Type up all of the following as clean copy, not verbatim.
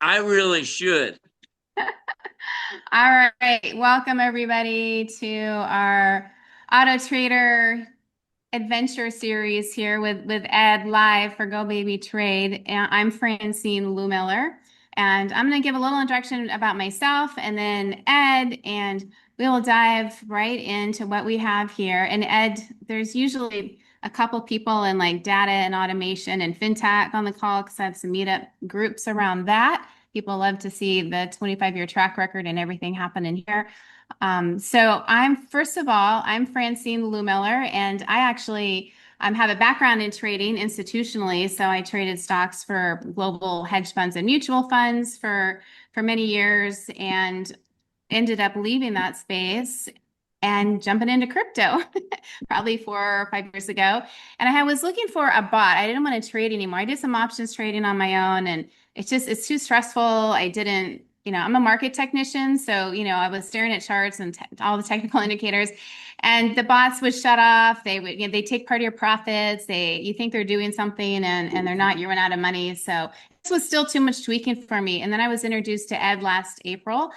I really should. All right, welcome everybody to our Auto Trader adventure series here with Ed live for GoBabyTrade. And I'm Francine Lou Miller, and I'm going to give a little introduction about myself and then Ed, and we will dive right into what we have here. And Ed, there's usually a couple people in like data and automation and fintech on the call because I have some meetup groups around that. People love to see the 25-year track record and everything happening here. So I'm first of all, I'm Francine Lou Miller, and I actually have a background in trading institutionally. So I traded stocks for global hedge funds and mutual funds for many years, and ended up leaving that space and jumping into crypto probably 4 or 5 years ago. And I was looking for a bot. I didn't want to trade anymore. I did some options trading on my own, and it's too stressful. I didn't, I'm a market technician, so I was staring at charts and all the technical indicators, and the bots would shut off. They would, they take part of your profits. You think they're doing something, and they're not. You run out of money. So this was still too much tweaking for me. And then I was introduced to Ed last April,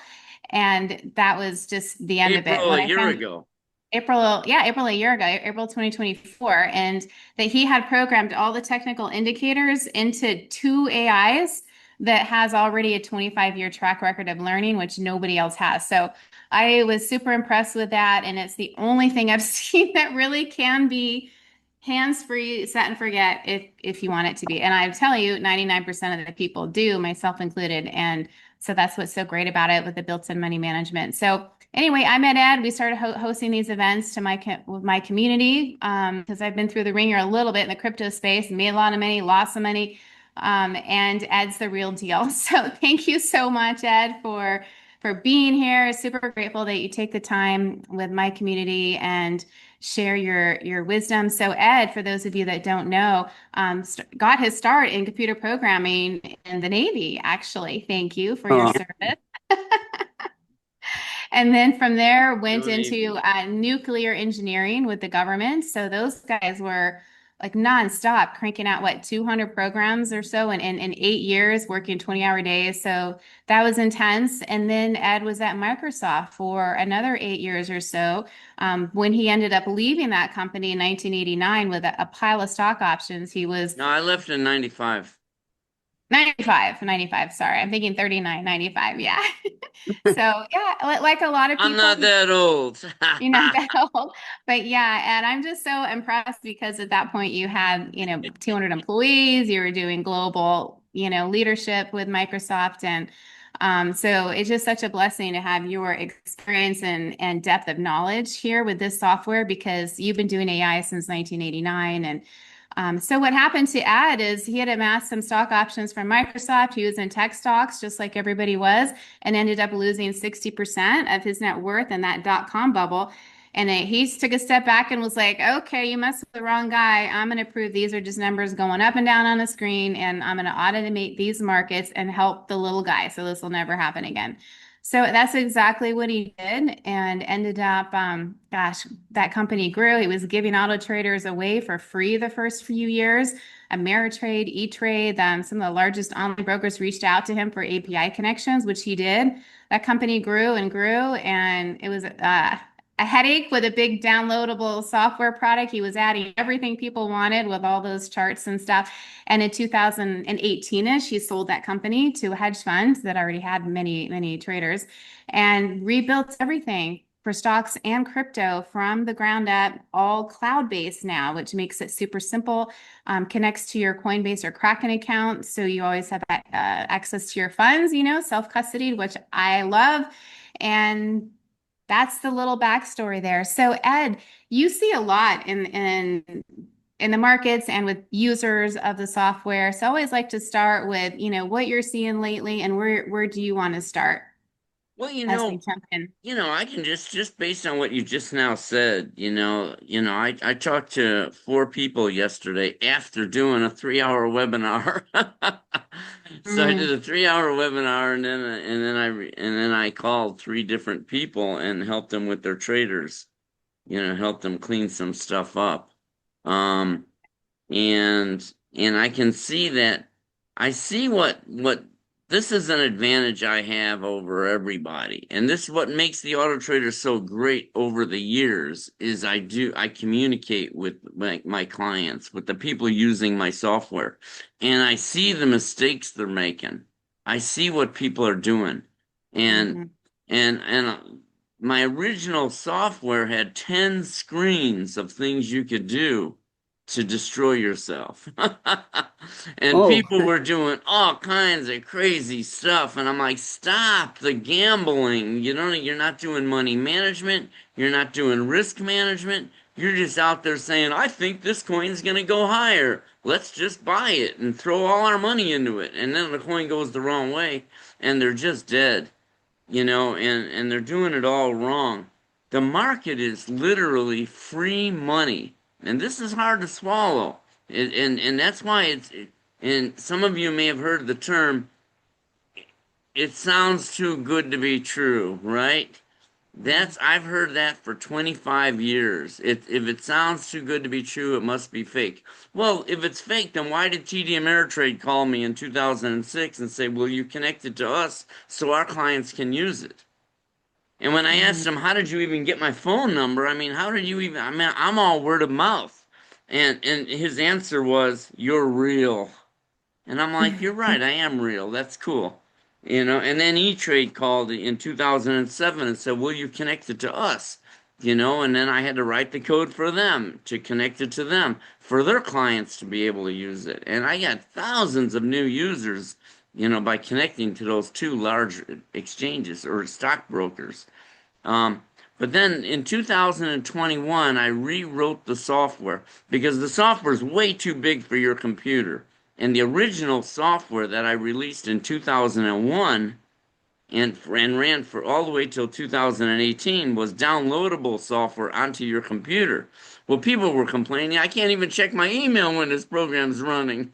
and that was just the end of it. April a When I year found ago. April a year ago, April 2024, and that he had programmed all the technical indicators into two AIs that has already a 25-year track record of learning, which nobody else has. So I was super impressed with that, and it's the only thing I've seen that really can be hands-free, set and forget if you want it to be. And I tell you, 99% of the people do, myself included. And so that's what's so great about it with the built-in money management. So anyway, I met Ed. We started hosting these events to with my community because I've been through the ringer a little bit in the crypto space, made a lot of money, lost some money, and Ed's the real deal. So thank you so much, Ed, for being here. Super grateful that you take the time with my community and share your wisdom. So Ed, for those of you that don't know, got his start in computer programming in the Navy. Actually, thank you for your Oh, service. And then from there went no into Navy. nuclear engineering with the government. So those guys were like nonstop cranking out what 200 programs or so in 8 years, working 20-hour days. So that was intense. And then Ed was at Microsoft for another 8 years or so. When he ended up leaving that company in 1989 with a pile of stock options, he was No, I left in 95. 95, sorry. I'm thinking 39, 95. Yeah. So yeah, like a lot of I'm people, not that old. you're not that old, but yeah, and I'm just so impressed because at that point you had, 200 employees, you were doing global, leadership with Microsoft, and so it's just such a blessing to have your experience and depth of knowledge here with this software because you've been doing AI since 1989, and so what happened to Ed is he had amassed some stock options from Microsoft. He was in tech stocks just like everybody was, and ended up losing 60% of his net worth in that dot-com bubble. And he took a step back and was like, okay, you messed with the wrong guy. I'm going to prove these are just numbers going up and down on a screen, and I'm going to automate these markets and help the little guy. So this will never happen again. So that's exactly what he did and ended up, gosh, that company grew. He was giving auto traders away for free the first few years. Ameritrade, E-Trade, some of the largest online brokers reached out to him for API connections, which he did. That company grew and grew, and it was a headache with a big downloadable software product. He was adding everything people wanted with all those charts and stuff. And in 2018-ish, he sold that company to a hedge fund that already had many, many traders and rebuilt everything for stocks and crypto from the ground up, all cloud-based now, which makes it super simple. Connects to your Coinbase or Kraken account, so you always have access to your funds, self-custody, which I love. And that's the little backstory there. So Ed, you see a lot in the markets and with users of the software. So I always like to start with, what you're seeing lately and where do you want to start Well, as we jump in? I can just based on what you just now said, I talked to four people yesterday after doing a 3 hour webinar. So I did Mm, a 3 hour webinar, and then I called three different people and helped them with their traders, helped them clean some stuff up. Um, and I can see that I see what this is an advantage I have over everybody. And this is what makes the auto trader so great over the years is I communicate with my clients, with the people using my software, and I see the mistakes they're making. I see what people are doing. And Mhm. and my original software had 10 screens of things you could do to destroy yourself. And Oh, people were doing all kinds of crazy stuff. And I'm like, stop the gambling. You're not doing money management. You're not doing risk management. You're just out there saying, I think this coin's going to go higher. Let's just buy it and throw all our money into it. And then the coin goes the wrong way and they're just dead, and they're doing it all wrong. The market is literally free money, and this is hard to swallow. And that's why and some of you may have heard the term, it sounds too good to be true, right? Mhm. I've heard that for 25 years. If it sounds too good to be true, it must be fake. Well, if it's fake, then why did TD Ameritrade call me in 2006 and say, "Will you connect it to us so our clients can use it?" And when I asked Mhm. him, "How did you even get my phone number?" I mean, how did you even, I mean, I'm all word of mouth. And his answer was, "You're real." And I'm like, "You're right, I am real. That's cool." And then E-Trade called in 2007 and said, "Will you connect it to us?" And then I had to write the code for them to connect it to them for their clients to be able to use it. And I got thousands of new users, by connecting to those two large exchanges or stockbrokers. Um, but then in 2021, I rewrote the software because the software is way too big for your computer. And the original software that I released in 2001 and ran for all the way till 2018 was downloadable software onto your computer. Well, people were complaining, I can't even check my email when this program's running.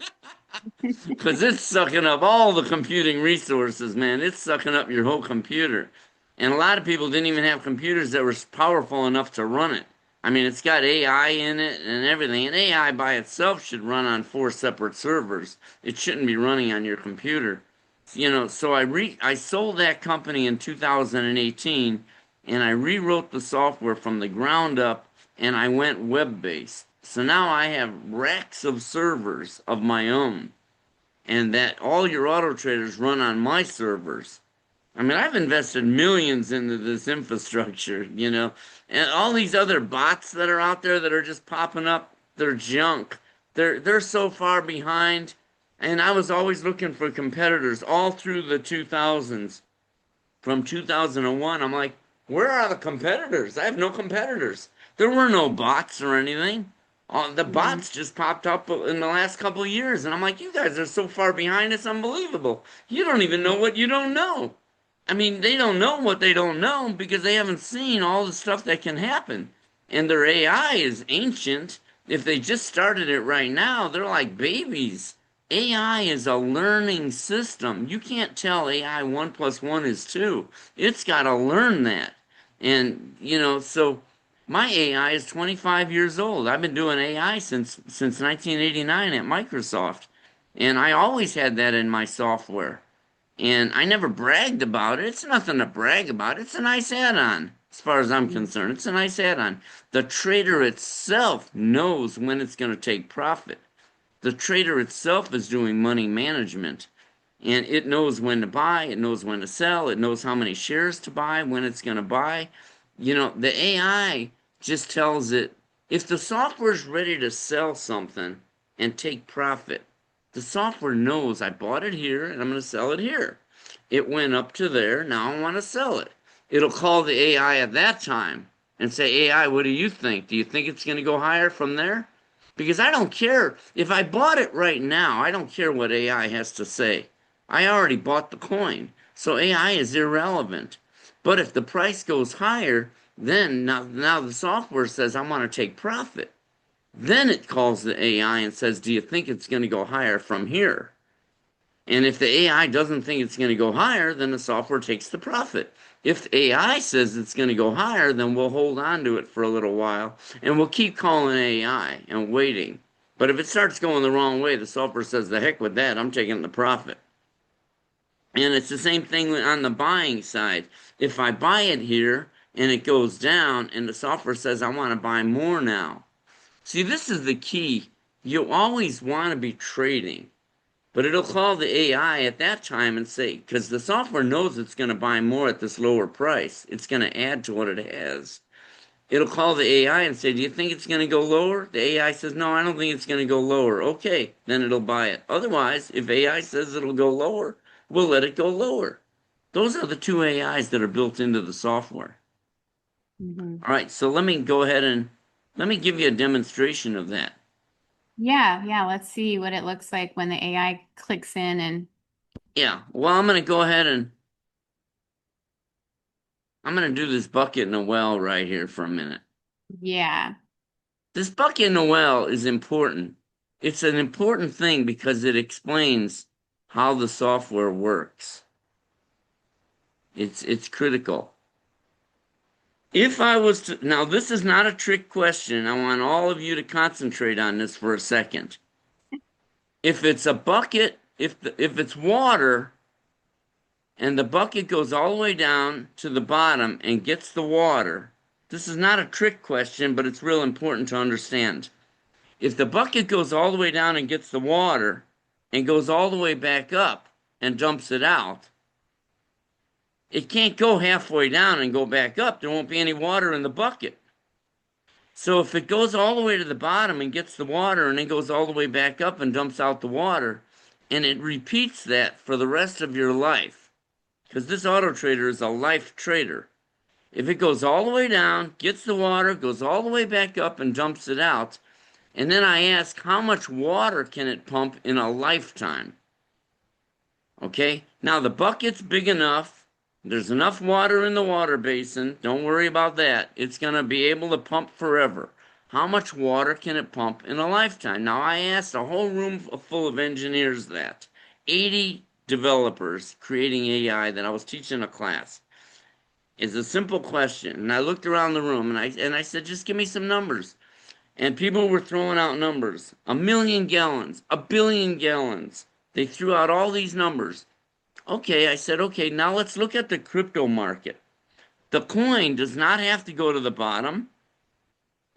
Because it's sucking up all the computing resources, man. It's sucking up your whole computer. And a lot of people didn't even have computers that were powerful enough to run it. I mean, it's got AI in it and everything. And AI by itself should run on four separate servers. It shouldn't be running on your computer. So I sold that company in 2018 and I rewrote the software from the ground up and I went web-based. So now I have racks of servers of my own and that all your auto traders run on my servers. I mean, I've invested millions into this infrastructure, and all these other bots that are out there that are just popping up, they're junk. They're so far behind. And I was always looking for competitors all through the 2000s. From 2001, I'm like, where are the competitors? I have no competitors. There were no bots or anything. The Mhm. bots just popped up in the last couple of years, and I'm like, you guys are so far behind, it's unbelievable. You don't even know what you don't know. I mean, they don't know what they don't know because they haven't seen all the stuff that can happen. And their AI is ancient. If they just started it right now, they're like babies. AI is a learning system. You can't tell AI one plus one is two. It's got to learn that. And, so my AI is 25 years old. I've been doing AI since 1989 at Microsoft. And I always had that in my software. And I never bragged about it. It's nothing to brag about. It's a nice add-on, as far as I'm Mhm. concerned. It's a nice add-on. The trader itself knows when it's going to take profit. The trader itself is doing money management, and it knows when to buy, it knows when to sell, it knows how many shares to buy, when it's going to buy. The AI just tells it if the software's ready to sell something and take profit, the software knows I bought it here and I'm going to sell it here. It went up to there, now I want to sell it. It'll call the AI at that time and say, AI, what do you think? Do you think it's going to go higher from there? Because I don't care. If I bought it right now, I don't care what AI has to say. I already bought the coin. So AI is irrelevant. But if the price goes higher, then now the software says I want to take profit. Then it calls the AI and says, do you think it's going to go higher from here? And if the AI doesn't think it's going to go higher, then the software takes the profit. If AI says it's going to go higher, then we'll hold on to it for a little while and we'll keep calling AI and waiting. But if it starts going the wrong way, the software says, the heck with that, I'm taking the profit. And it's the same thing on the buying side. If I buy it here and it goes down and the software says I want to buy more now. See, this is the key. You always want to be trading, but it'll call the AI at that time and say, because the software knows it's going to buy more at this lower price, it's going to add to what it has. It'll call the AI and say, do you think it's going to go lower? The AI says, no, I don't think it's going to go lower. Okay, then it'll buy it. Otherwise, if AI says it'll go lower, we'll let it go lower. Those are the two AIs that are built into the software. Hmm. All right, so let me go ahead and let me give you a demonstration of that. Yeah, yeah. Let's see what it looks like when the AI clicks in and Yeah, well, I'm gonna do this bucket in a well right here for a minute. yeah. This bucket in a well is important. It's an important thing because it explains how the software works. It's critical. If I was to, now this is not a trick question. I want all of you to concentrate on this for a second. If it's a bucket, if it's water and the bucket goes all the way down to the bottom and gets the water, this is not a trick question, but it's real important to understand. If the bucket goes all the way down and gets the water and goes all the way back up and dumps it out, it can't go halfway down and go back up. There won't be any water in the bucket. So if it goes all the way to the bottom and gets the water and then goes all the way back up and dumps out the water, and it repeats that for the rest of your life, because this auto trader is a life trader. If it goes all the way down, gets the water, goes all the way back up and dumps it out, and then I ask how much water can it pump in a lifetime? Okay, now the bucket's big enough. There's enough water in the water basin. Don't worry about that. It's going to be able to pump forever. How much water can it pump in a lifetime? Now, I asked a whole room full of engineers that 80 developers creating AI that I was teaching a class. It's a simple question. And I looked around the room and I said, just give me some numbers. And people were throwing out numbers 1 million gallons, 1 billion gallons. They threw out all these numbers. Okay, I said, okay, now let's look at the crypto market. The coin does not have to go to the bottom,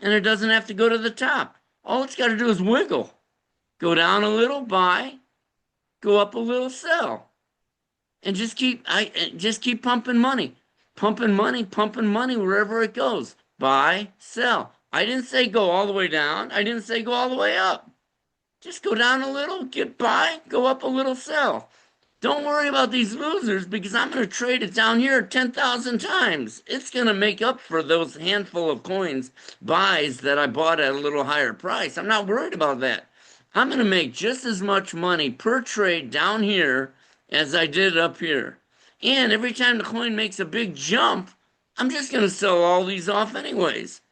and it doesn't have to go to the top. All it's got to do is wiggle. Go down a little, buy, go up a little, sell. And just keep pumping money wherever it goes. Buy, sell. I didn't say go all the way down. I didn't say go all the way up. Just go down a little, get by, go up a little, sell. Don't worry about these losers because I'm going to trade it down here 10,000 times. It's going to make up for those handful of coins buys that I bought at a little higher price. I'm not worried about that. I'm going to make just as much money per trade down here as I did up here. And every time the coin makes a big jump, I'm just going to sell all these off anyways.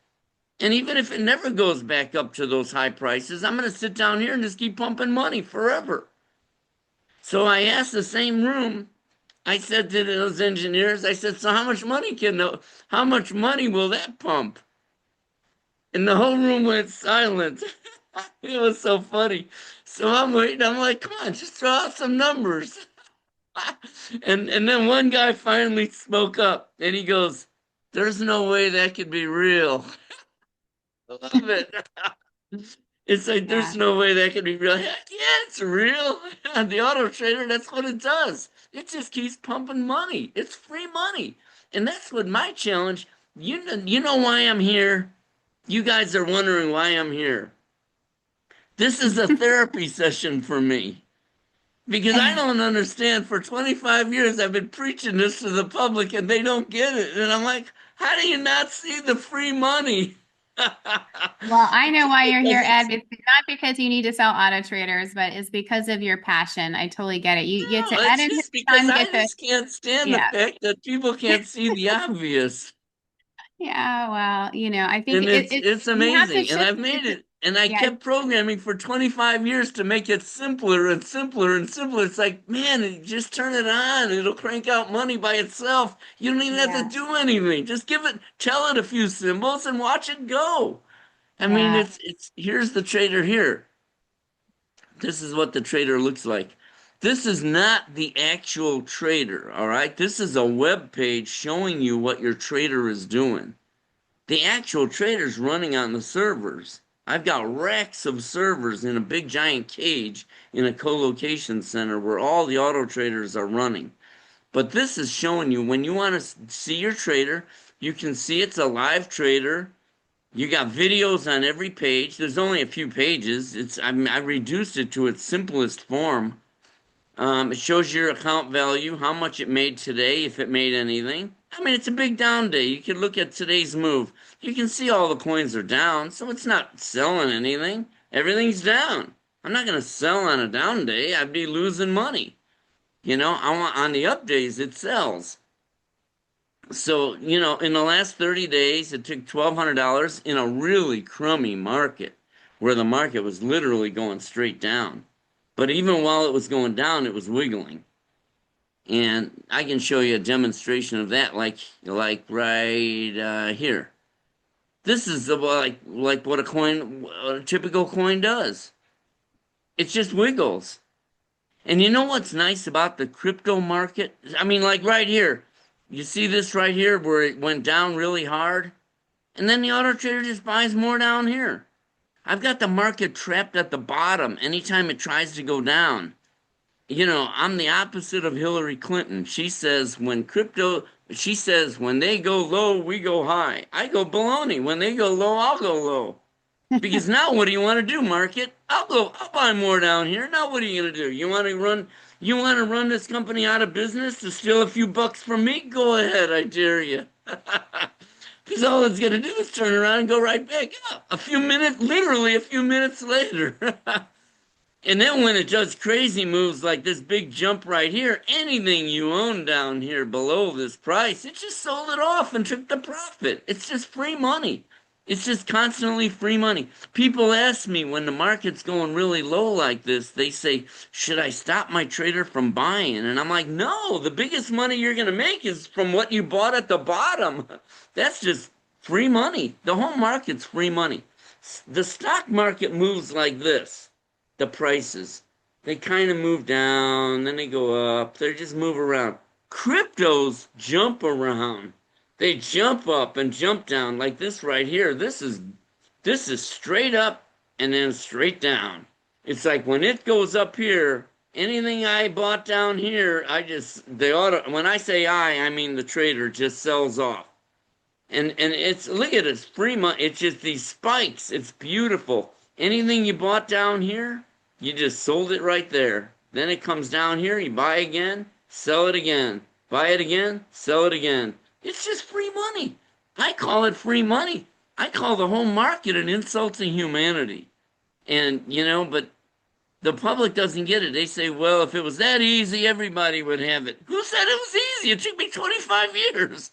And even if it never goes back up to those high prices, I'm going to sit down here and just keep pumping money forever. So I asked the same room, I said to those engineers, I said, so how much money will that pump? And the whole room went silent. It was so funny. So I'm waiting. I'm like, come on, just throw out some numbers. And then one guy finally spoke up and he goes, there's no way that could be real. I love it. It's like there's Yeah. no way that could be real. Heck yeah, it's real. The auto trader, that's what it does. It just keeps pumping money. It's free money. And that's what my challenge. You know why I'm here? You guys are wondering why I'm here. This is a therapy session for me. Because I don't understand. For 25 years, I've been preaching this to the public and they don't get it. And I'm like, how do you not see the free money? Well, I know why you're here, Because Ed. it's It's not because you need to sell auto traders, but it's because of your passion. I totally get it. You get No, to Ed it's and his just because son I get to, just can't stand the yeah. fact that people can't see the obvious. Yeah, well, I think And it's you have to amazing. And shift I've made it. it. And I Yeah, kept programming for 25 years to make it simpler and simpler and simpler. It's like, man, just turn it on. It'll crank out money by itself. You don't even have to yeah, do anything. Just tell it a few symbols and watch it go. I mean, yeah. here's the trader here. This is what the trader looks like. This is not the actual trader, all right? This is a web page showing you what your trader is doing. The actual trader's running on the servers. I've got racks of servers in a big giant cage in a co-location center where all the auto traders are running. But this is showing you when you want to see your trader, you can see it's a live trader. You got videos on every page. There's only a few pages. I reduced it to its simplest form. It shows your account value, how much it made today, if it made anything. I mean, it's a big down day. You can look at today's move. You can see all the coins are down, so it's not selling anything. Everything's down. I'm not going to sell on a down day. I'd be losing money. I want on the up days it sells. So, in the last 30 days, it took $1,200 in a really crummy market where the market was literally going straight down. But even while it was going down, it was wiggling. And I can show you a demonstration of that, like right here. This is like what a typical coin does. It just wiggles. And you know what's nice about the crypto market? I mean, like right here. You see this right here where it went down really hard? And then the auto trader just buys more down here. I've got the market trapped at the bottom anytime it tries to go down. I'm the opposite of Hillary Clinton. She says when they go low, we go high. I go baloney. When they go low, I'll go low. Because now what do you want to do, market? I'll buy more down here. Now what are you gonna do? You want to run this company out of business to steal a few bucks from me? Go ahead, I dare you. Because all it's gonna do is turn around and go right back up. Literally a few minutes later. And then when it does crazy moves like this big jump right here, anything you own down here below this price, it just sold it off and took the profit. It's just free money. It's just constantly free money. People ask me when the market's going really low like this, they say, should I stop my trader from buying? And I'm like, no, the biggest money you're going to make is from what you bought at the bottom. That's just free money. The whole market's free money. The stock market moves like this. The prices. They kind of move down, then they go up. They just move around. Cryptos jump around. They jump up and jump down like this right here. This is straight up and then straight down. It's like when it goes up here, anything I bought down here, when I say I mean the trader just sells off. And look at it, it's free money. It's just these spikes. It's beautiful. Anything you bought down here, you just sold it right there. Then it comes down here, you buy again, sell it again. Buy it again, sell it again. It's just free money. I call it free money. I call the whole market an insult to humanity. And, but the public doesn't get it. They say, well, if it was that easy, everybody would have it. Who said it was easy? It took me 25 years.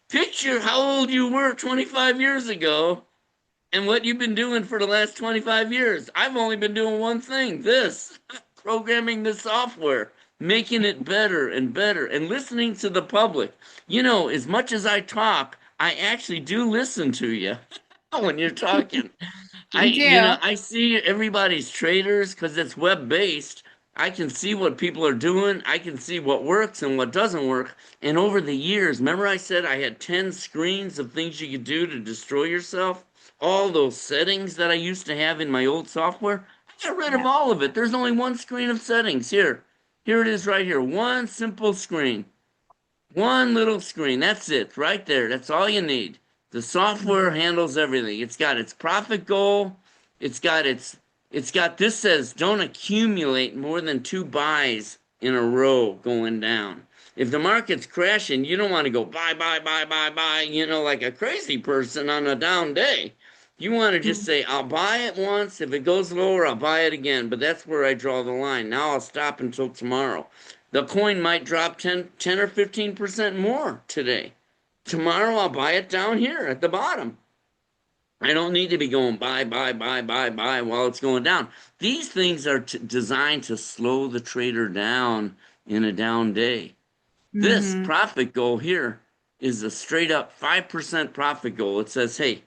Picture how old you were 25 years ago and what you've been doing for the last 25 years. I've only been doing one thing, this, programming the software, making it better and better, and listening to the public. As much as I talk, I actually do listen to you when you're talking. You do. I see everybody's traders because it's web-based. I can see what people are doing. I can see what works and what doesn't work. And over the years, remember I said I had 10 screens of things you could do to destroy yourself? All those settings that I used to have in my old software, I got rid of Yeah. all of it. There's only one screen of settings. Here. Here it is right here. One simple screen. One little screen. That's it. Right there. That's all you need. The software handles everything. It's got its profit goal. It's got this says don't accumulate more than 2 buys in a row going down. If the market's crashing, you don't want to go buy, buy, buy, buy, buy, like a crazy person on a down day. You want to just say, I'll buy it once. If it goes lower, I'll buy it again. But that's where I draw the line. Now I'll stop until tomorrow. The coin might drop 10 or 15% more today. Tomorrow I'll buy it down here at the bottom. I don't need to be going buy, buy, buy, buy, buy while it's going down. These things are designed to slow the trader down in a down day. This Mm-hmm. profit goal here is a straight up 5% profit goal. It says, hey,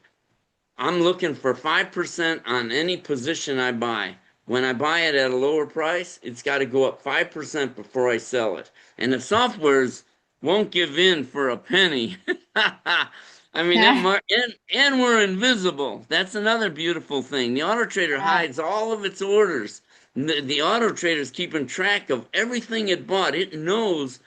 I'm looking for 5% on any position I buy. When I buy it at a lower price, it's got to go up 5% before I sell it. And the softwares won't give in for a penny. I mean, Yeah. and we're invisible. That's another beautiful thing. The auto trader hides all of its orders. The auto trader's keeping track of everything it bought. It knows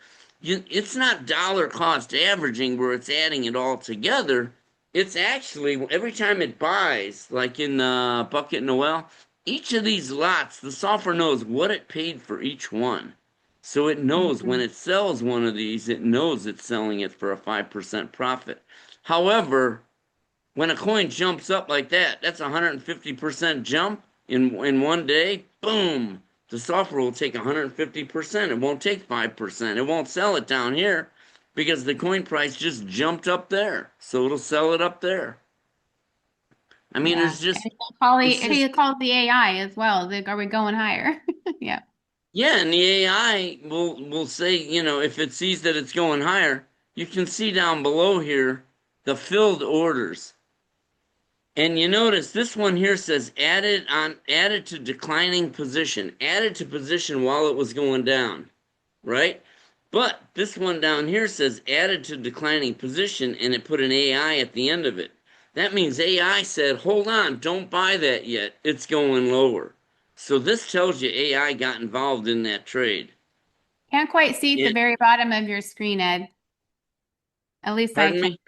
it's not dollar cost averaging where it's adding it all together. It's actually every time it buys, like in Bucket Noel, each of these lots, the software knows what it paid for each one. So it knows when Mhm. it sells one of these, it knows it's selling it for a 5% profit. However, when a coin jumps up like that, that's a 150% jump in one day. Boom. The software will take 150%. It won't take 5%. It won't sell it down here because the coin price just jumped up there. So it'll sell it up there. I mean, Yeah. And it's just, he calls the AI as well. Like, are we going higher? Yeah. yeah, and the AI will say, if it sees that it's going higher, you can see down below here the filled orders. And you notice this one here says added to declining position, added to position while it was going down, right? But this one down here says added to declining position and it put an AI at the end of it. That means AI said, hold on, don't buy that yet. It's going lower. So this tells you AI got involved in that trade. Can't quite see at the And, very bottom of your screen, Ed. At least I pardon can. me?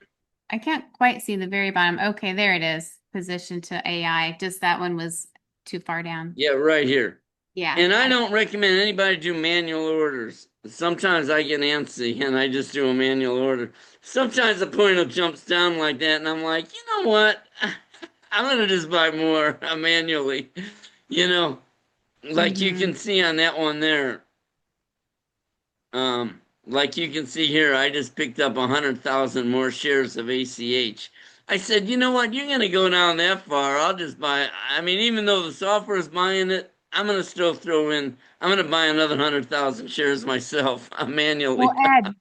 I can't quite see the very bottom. Okay, there it is. Position to AI. Just that one was too far down. Yeah, right here. Yeah, And I got it. don't recommend anybody do manual orders. Sometimes I get antsy and I just do a manual order. Sometimes the pointer jumps down like that, and I'm like, you know what? I'm gonna just buy more manually. You know, like you Mm-hmm. can see on that one there. Like you can see here, I just picked up 100,000 more shares of ACH. I said, you know what? You're gonna go down that far. I'll just buy. I mean, even though the software is buying it, I'm gonna still throw in. I'm gonna buy another 100,000 shares myself Well, manually. Ed, And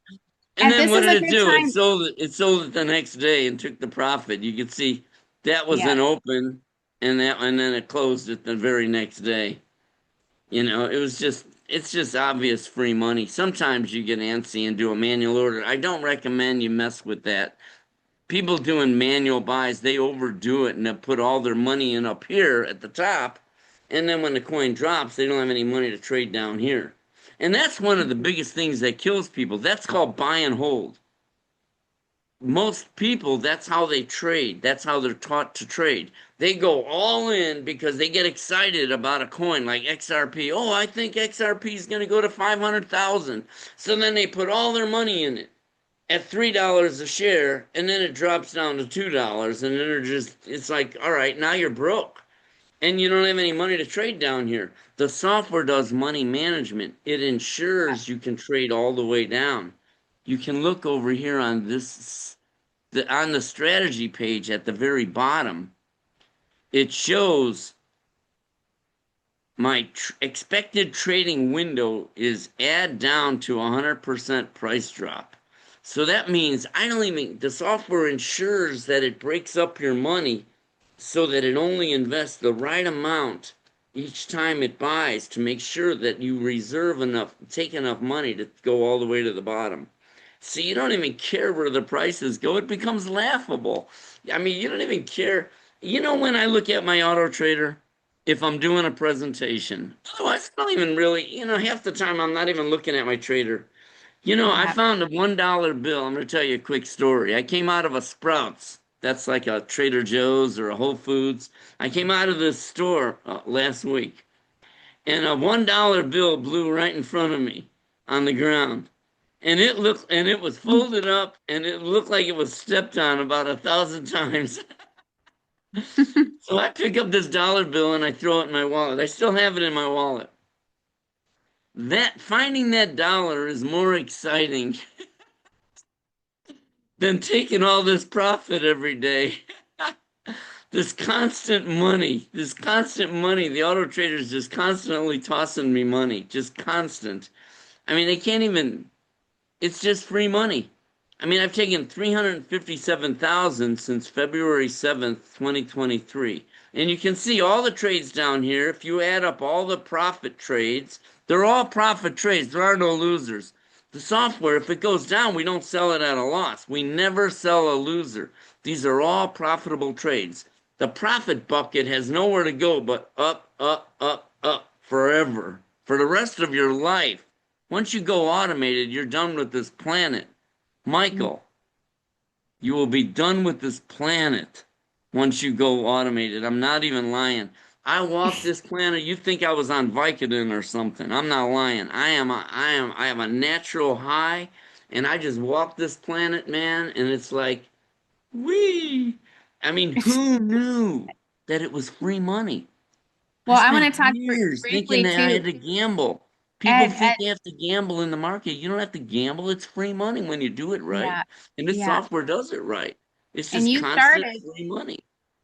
Ed, then this what is did a it good do? It time. sold it. It sold it the next day and took the profit. You could see that was Yeah. an open, and then it closed it the very next day. It's just obvious free money. Sometimes you get antsy and do a manual order. I don't recommend you mess with that. People doing manual buys, they overdo it and they put all their money in up here at the top. And then when the coin drops, they don't have any money to trade down here. And that's one of the biggest things that kills people. That's called buy and hold. Most people, that's how they trade. That's how they're taught to trade. They go all in because they get excited about a coin like XRP. Oh, I think XRP is going to go to 500,000. So then they put all their money in it at $3 a share and then it drops down to $2 and then it's like, all right, now you're broke and you don't have any money to trade down here. The software does money management. It ensures you can trade all the way down. You can look over here on on the strategy page at the very bottom. It shows my expected trading window is add down to 100% price drop. So that means the software ensures that it breaks up your money so that it only invests the right amount each time it buys to make sure that you reserve enough, take enough money to go all the way to the bottom. So you don't even care where the prices go. It becomes laughable. I mean, you don't even care. When I look at my auto trader, if I'm doing a presentation, otherwise, I don't even really, half the time I'm not even looking at my trader. I Yeah. found a $1 bill. I'm going to tell you a quick story. I came out of a Sprouts. That's like a Trader Joe's or a Whole Foods. I came out of this store last week, and a $1 bill blew right in front of me on the ground. And it was folded up, and it looked like it was stepped on about 1,000 times. So I pick up this dollar bill and I throw it in my wallet. I still have it in my wallet. That finding that dollar is more exciting than taking all this profit every day. This constant money. The auto trader's just constantly tossing me money, just constant. I mean, they can't even, it's just free money. I mean, I've taken 357,000 since February 7th, 2023. And you can see all the trades down here. If you add up all the profit trades, they're all profit trades. There are no losers. The software, if it goes down, we don't sell it at a loss. We never sell a loser. These are all profitable trades. The profit bucket has nowhere to go but up, up, up, up forever. For the rest of your life. Once you go automated, you're done with this planet. Michael, you will be done with this planet once you go automated. I'm not even lying. I walk this planet. You think I was on Vicodin or something? I'm not lying. I am a natural high, and I just walk this planet, man. And it's like, wee. I mean, who knew that it was free money? I Well, I want spent to talk years thinking briefly that I too, had to gamble. People Ed. think you have to gamble in the market. You don't have to gamble. It's free money when you do it right. Yeah, And this yeah. software does it right. It's And just constant free money.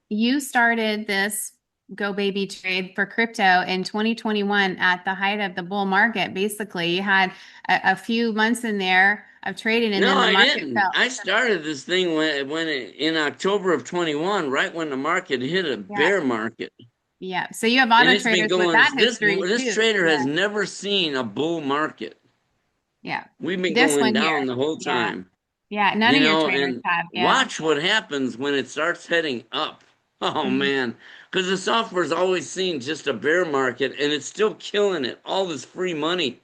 you started this Go Baby trade for crypto in 2021 at the height of the bull market. Basically, you had a few months in there of trading, and No, then the I market didn't. fell. I started this thing in October of 21, right when the market hit a Yeah, bear market. yeah. So you have And auto it's been traders with going that history this too. trader Yeah, has never seen a bull market. yeah. We've been This going one here. down the whole Yeah, time. yeah. None You of your know, traders and have. Yeah, watch what happens when it starts heading up. Oh mhm. man, because the software's always seen just a bear market and it's still killing it. All this free money.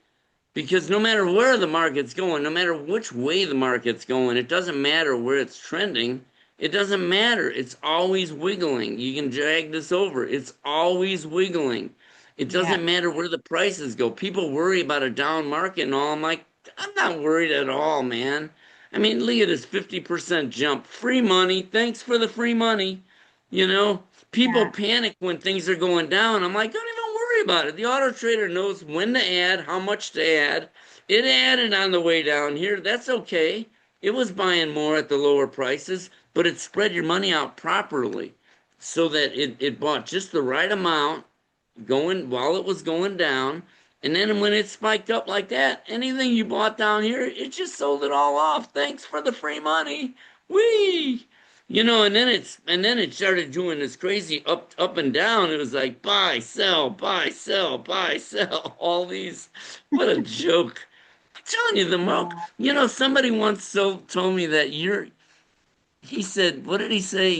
Because no matter where the market's going, no matter which way the market's going, it doesn't matter where it's trending. It doesn't matter. It's always wiggling. You can drag this over. It's always wiggling. It Yeah, doesn't matter where the prices go. People worry about a down market and all. I'm like, I'm not worried at all, man. I mean, look at this 50% jump. Free money. Thanks for the free money. You know, people yeah, panic when things are going down. I'm like, don't even worry about it. The auto trader knows when to add, how much to add. It added on the way down here. That's okay. It was buying more at the lower prices, but it spread your money out properly so that it bought just the right amount going while it was going down. And then when it spiked up like that, anything you bought down here, it just sold it all off. Thanks for the free money. Whee! You know, and then it started doing this crazy up and down. It was like buy, sell, buy, sell, buy, sell. All these, what a joke! I'm telling you, the mark. yeah. You know, somebody once told me that you're. He said, what did he say?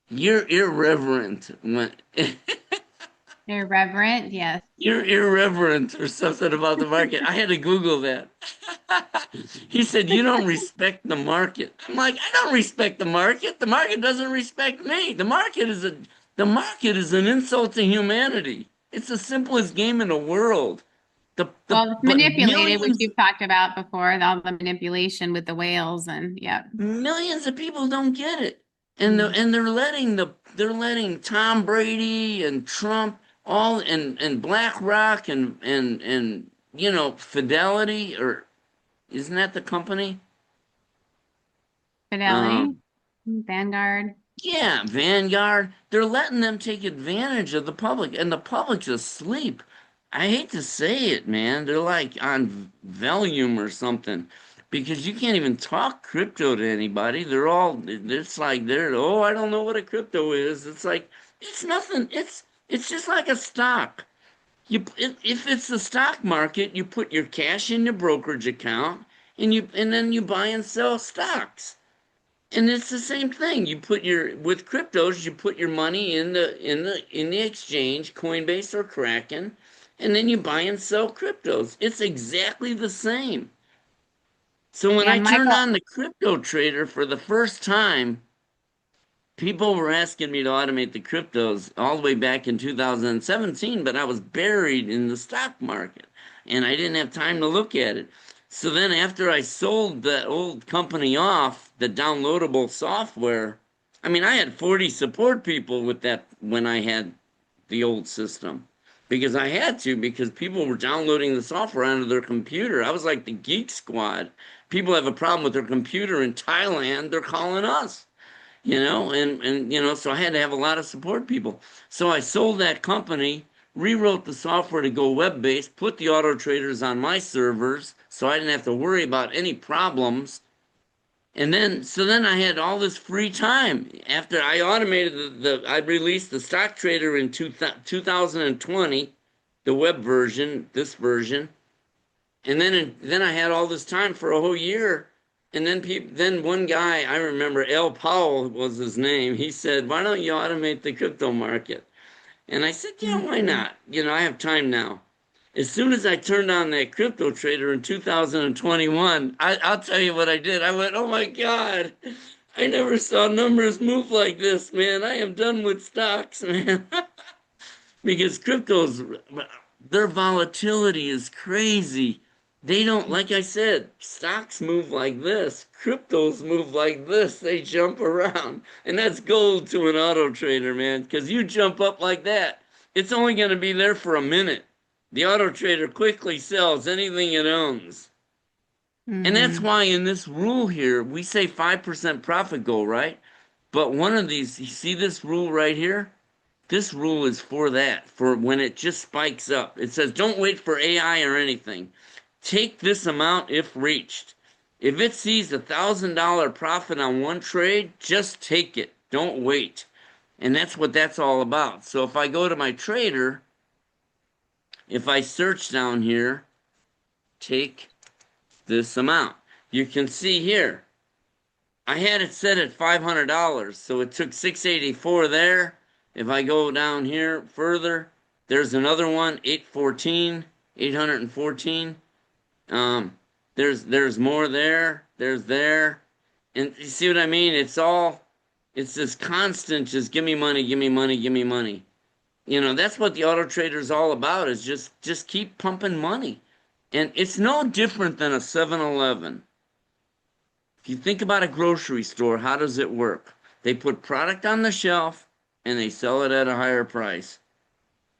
You're irreverent when Irreverent. Yes. you're irreverent or something about the market. I had to Google that. He said, you don't respect the market. I'm like, I don't respect the market. The market doesn't respect me. The market is an insult to humanity. It's the simplest game in the world. Well, it's But manipulated, which you've talked about before, all the manipulation with the whales, and yeah. millions of people don't get it. Mm. And they're letting Tom Brady and Trump all and BlackRock and you know Fidelity or isn't that the company? Fidelity, Um, Vanguard. yeah, Vanguard. They're letting them take advantage of the public, and the public's asleep. I hate to say it, man. They're like on Valium or something because you can't even talk crypto to anybody. It's like oh, I don't know what a crypto is. It's like, it's nothing. It's just like a stock. If it's the stock market, you put your cash in your brokerage account and then you buy and sell stocks. And it's the same thing. With cryptos, you put your money in the exchange, Coinbase or Kraken, and then you buy and sell cryptos. It's exactly the same. So when I And turned Michael, on the crypto trader for the first time, people were asking me to automate the cryptos all the way back in 2017, but I was buried in the stock market and I didn't have time to look at it. So then after I sold that old company off, the downloadable software, I mean, I had 40 support people with that when I had the old system because I had to because people were downloading the software onto their computer. I was like the geek squad. People have a problem with their computer in Thailand, they're calling us, you know, and you know, so I had to have a lot of support people. So I sold that company, rewrote the software to go web-based, put the auto traders on my servers so I didn't have to worry about any problems. So then I had all this free time after I automated I released the stock trader in 2020, the web version, this version. And then I had all this time for a whole year. And then one guy, I remember Al Powell was his name. He said, "Why don't you automate the crypto market?" And I said, "Yeah, why Mhm. not? I have time now." As soon as I turned on that crypto trader in 2021, I'll tell you what I did. I went, "Oh my God, I never saw numbers move like this, man. I am done with stocks, man." Because their volatility is crazy. They don't, like I said, stocks move like this, cryptos move like this. They jump around. And that's gold to an auto trader, man, because you jump up like that, it's only going to be there for a minute. The auto trader quickly sells anything it owns. And that's Mhm. why in this rule here, we say 5% profit goal, right? But one of these, you see this rule right here? This rule is for that, for when it just spikes up. It says don't wait for AI or anything. Take this amount if reached. If it sees $1,000 profit on one trade, just take it. Don't wait. And that's what that's all about. So if I go to my trader, if I search down here, take this amount. You can see here, I had it set at $500, so it took 684 there. If I go down here further, there's another one, 814, 814. Um, there's more there. There's there, and you see what I mean? It's this constant, just give me money, give me money, give me money. That's what the auto trader is all about. Is just keep pumping money, and it's no different than a 7-Eleven. If you think about a grocery store, how does it work? They put product on the shelf and they sell it at a higher price.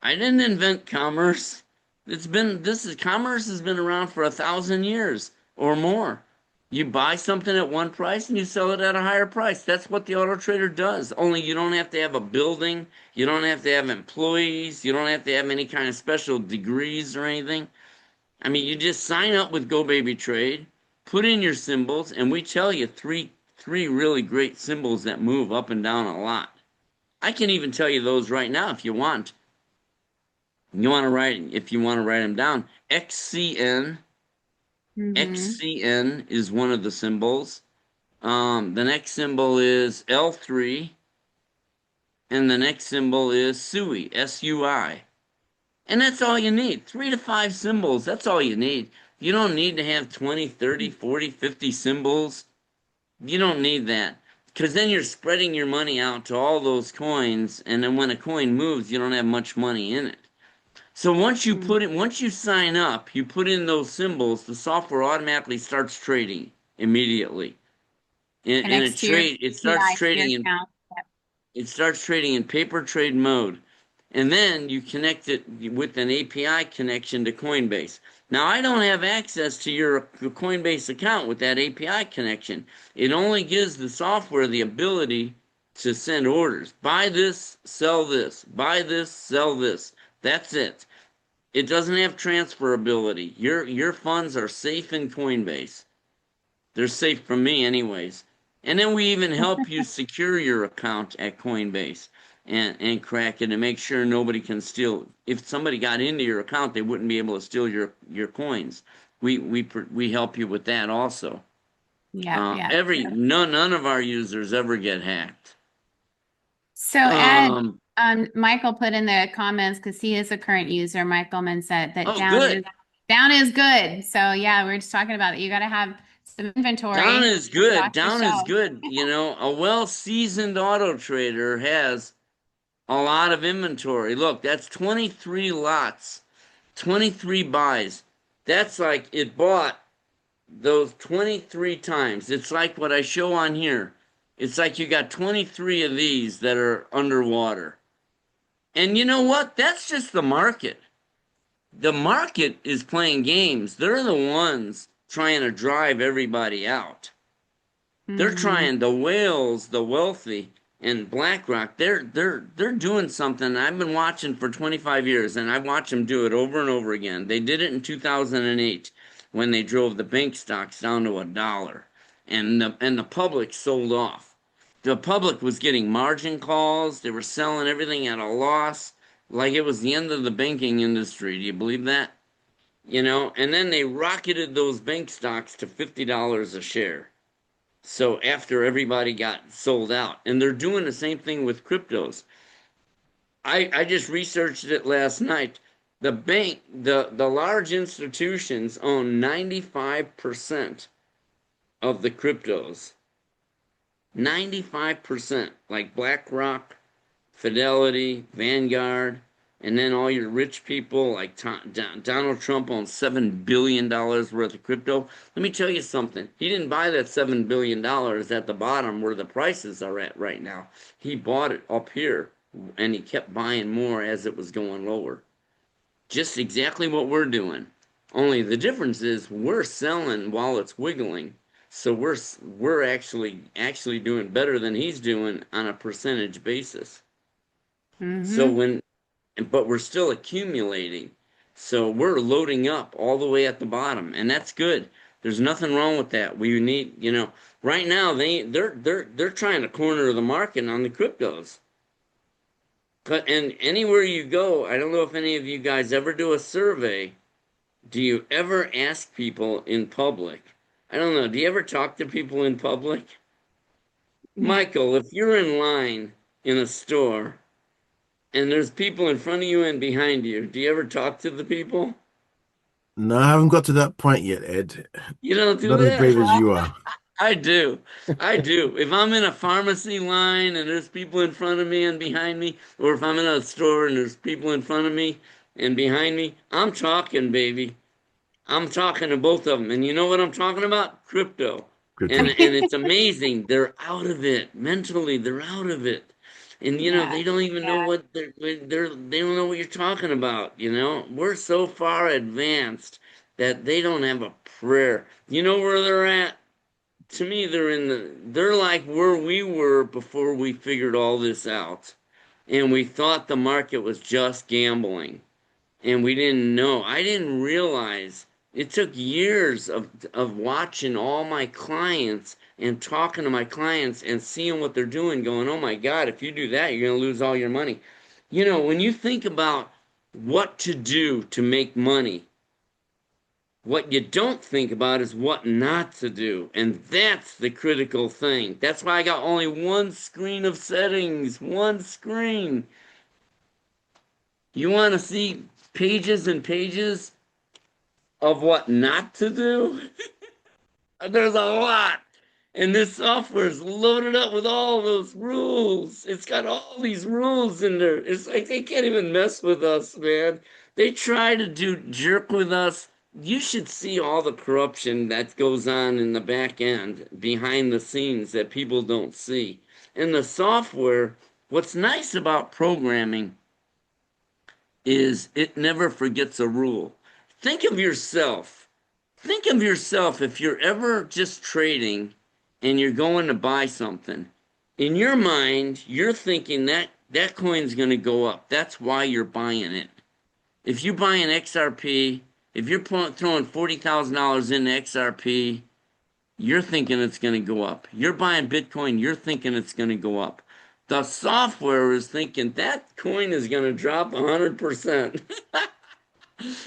I didn't invent commerce. Commerce has been around for 1,000 years or more. You buy something at one price and you sell it at a higher price. That's what the auto trader does. Only you don't have to have a building, you don't have to have employees, you don't have to have any kind of special degrees or anything. I mean, you just sign up with GoBabyTrade, put in your symbols, and we tell you three really great symbols that move up and down a lot. I can even tell you those right now if you want. If you want to write them down. Mhm. XCN is one of the symbols. The next symbol is L3, and the next symbol is SUI, SUI. And that's all you need. 3 to 5 symbols. That's all you need. You don't need to have 20, 30, 40, 50 symbols. You don't need that. Because then you're spreading your money out to all those coins. And then when a coin moves, you don't have much money in it. So once you sign up, you put in those symbols, the software automatically starts trading immediately. Connects to your It starts API, your trading account. in paper trade mode. And then you connect it with an API connection to Coinbase. Now, I don't have access to your Coinbase account with that API connection. It only gives the software the ability to send orders. Buy this, sell this. Buy this, sell this. That's it. It doesn't have transferability. Your funds are safe in Coinbase. They're safe from me anyways. And then we even help you secure your account at Coinbase and crack it and make sure nobody can steal. If somebody got into your account, they wouldn't be able to steal your coins. We help you with that also. Yeah, yeah. None of our users ever get hacked. So Ed, Um, Michael put in the comments because he is a current user. Michaelman said that oh, good. down is good. So yeah, we are just talking about it. You got to have some Down inventory is to good. stock the Down is shelf. good. A well-seasoned auto trader has a lot of inventory. Look, that's 23 lots, 23 buys. That's like it bought those 23 times. It's like what I show on here. It's like you got 23 of these that are underwater. And you know what? That's just the market. The market is playing games. They're the ones trying to drive everybody out. They're Hmm. trying the whales, the wealthy, and BlackRock. They're doing something I've been watching for 25 years, and I watch them do it over and over again. They did it in 2008 when they drove the bank stocks down to $1. and the public sold off. The public was getting margin calls. They were selling everything at a loss, like it was the end of the banking industry. Do you believe that? And then they rocketed those bank stocks to $50 a share. So after everybody got sold out, and they're doing the same thing with cryptos. I just researched it last night. The large institutions own 95% of the cryptos. 95%, like BlackRock, Fidelity, Vanguard, and then all your rich people like Donald Trump owns $7 billion worth of crypto. Let me tell you something. He didn't buy that $7 billion at the bottom where the prices are at right now. He bought it up here and he kept buying more as it was going lower. Just exactly what we're doing. Only the difference is we're selling while it's wiggling. So we're actually doing better than he's doing on a percentage basis. So Mm-hmm. when but we're still accumulating. So we're loading up all the way at the bottom, and that's good. There's nothing wrong with that. We need, right now they're trying to corner the market on the cryptos. And anywhere you go, I don't know if any of you guys ever do a survey. Do you ever ask people in public? I don't know. Do you ever talk to people in public? Michael, if you're in line in a store and there's people in front of you and behind you, do you ever talk to the people? No, I haven't got to that point yet, Ed. You don't do Not as that? brave as you are. I do. I do. If I'm in a pharmacy line and there's people in front of me and behind me, or if I'm in a store and there's people in front of me and behind me, I'm talking, baby. I'm talking to both of them. And you know what I'm talking about? Crypto. And Crypto. and it's amazing. They're out of it. Mentally, they're out of it. And Yeah. they don't even know what they don't know what you're talking about. We're so far advanced that they don't have a prayer. You know where they're at? To me, they're like where we were before we figured all this out. And we thought the market was just gambling and we didn't know. I didn't realize it took years of watching all my clients and talking to my clients and seeing what they're doing, going, oh my God, if you do that, you're going to lose all your money. When you think about what to do to make money, what you don't think about is what not to do. And that's the critical thing. That's why I got only one screen of settings, one screen. You want to see pages and pages of what not to do? There's a lot. And this software is loaded up with all those rules. It's got all these rules in there. It's like they can't even mess with us, man. They try to do jerk with us. You should see all the corruption that goes on in the back end, behind the scenes that people don't see. And the software, what's nice about programming is it never forgets a rule. Think of yourself. Think of yourself if you're ever just trading and you're going to buy something. In your mind, you're thinking that coin's going to go up. That's why you're buying it. If you buy an XRP, if you're throwing $40,000 into XRP, you're thinking it's going to go up. You're buying Bitcoin, you're thinking it's going to go up. The software is thinking that coin is going to drop 100%.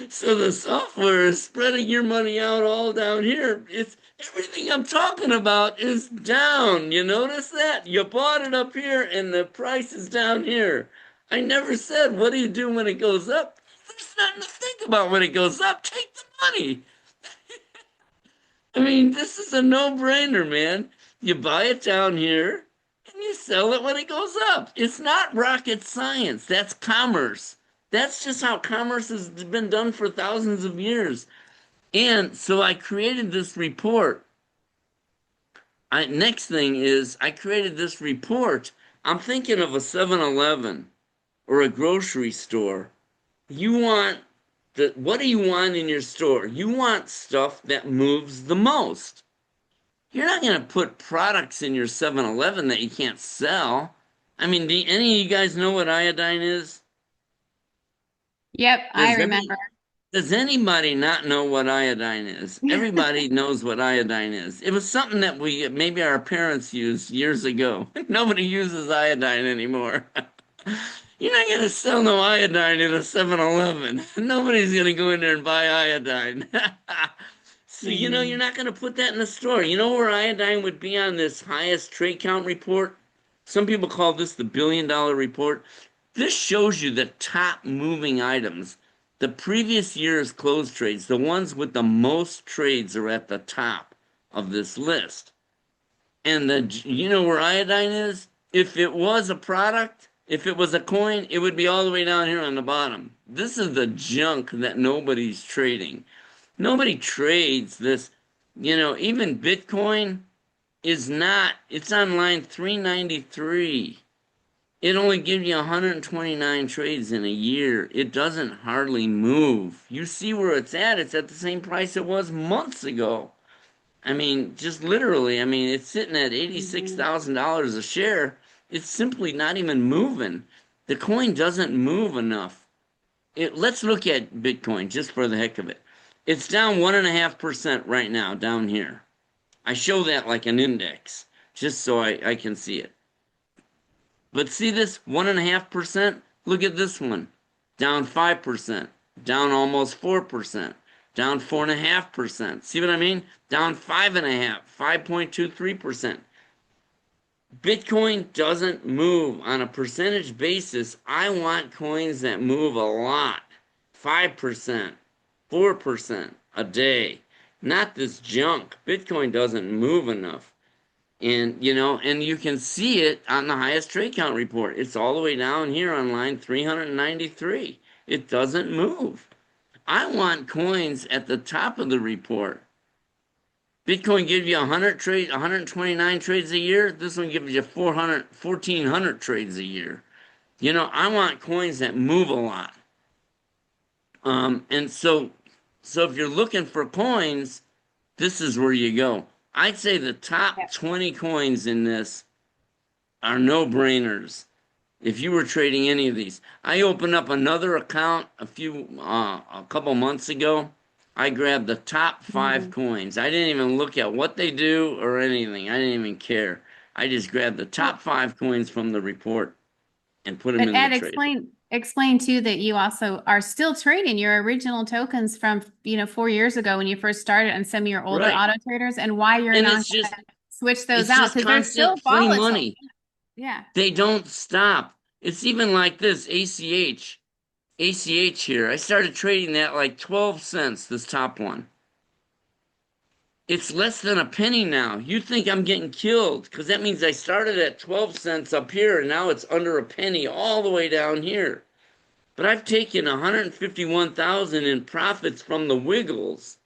So the software is spreading your money out all down here. It's everything I'm talking about is down. You notice that? You bought it up here and the price is down here. I never said, what do you do when it goes up? There's nothing to think about when it goes up. Take the money. I mean, this is a no-brainer, man. You buy it down here and you sell it when it goes up. It's not rocket science. That's commerce. That's just how commerce has been done for thousands of years. And so I created this report. Next thing is I created this report. I'm thinking of a 7-Eleven or a grocery store. You want what do you want in your store? You want stuff that moves the most. You're not going to put products in your 7-Eleven that you can't sell. I mean, do any of you guys know what iodine is? Yep, I Does every remember. Does anybody not know what iodine is? Everybody knows what iodine is. It was something that we maybe our parents used years ago. Nobody uses iodine anymore. You're not going to sell no iodine in a 7-Eleven. Nobody's going to go in there and buy iodine. So, you're Mhm. not going to put that in the store. You know where iodine would be on this highest trade count report? Some people call this the $1 billion report. This shows you the top moving items. The previous year's closed trades, the ones with the most trades are at the top of this list. And you know where iodine is? If it was a product, if it was a coin, it would be all the way down here on the bottom. This is the junk that nobody's trading. Nobody trades this. Even Bitcoin is not, it's on line 393. It only gives you 129 trades in a year. It doesn't hardly move. You see where it's at. It's at the same price it was months ago. I mean, just literally, I mean, it's sitting at Mhm. $86,000 a share. It's simply not even moving. The coin doesn't move enough. Let's look at Bitcoin just for the heck of it. It's down 1.5% right now down here. I show that like an index just so I can see it. But see this 1.5%? Look at this one. Down 5%, down almost 4%, down 4.5%. See what I mean? Down 5.5, 5.23%. Bitcoin doesn't move on a percentage basis. I want coins that move a lot. 5%, 4% a day. Not this junk. Bitcoin doesn't move enough. And you can see it on the highest trade count report. It's all the way down here on line 393. It doesn't move. I want coins at the top of the report. Bitcoin gives you 100 trade, 129 trades a year. This one gives you 400, 1,400 trades a year. I want coins that move a lot. And so if you're looking for coins, this is where you go. I'd say the top Yep. 20 coins in this are no-brainers. If you were trading any of these, I opened up another account a couple months ago. I grabbed the top five Mhm. coins. I didn't even look at what they do or anything. I didn't even care. I just grabbed the top Well, five coins from the report and put them but in the Ed, trade. explain too that you also are still trading your original tokens from, 4 years ago when you first started and some of your older Right. auto traders and why you're And not going to switch those it's out just because they're constant still free volatile. money. Yeah. They don't stop. It's even like this ACH. ACH here. I started trading that like 12 cents, this top one. It's less than a penny now. You think I'm getting killed because that means I started at 12 cents up here and now it's under a penny all the way down here. But I've taken 151,000 in profits from the wiggles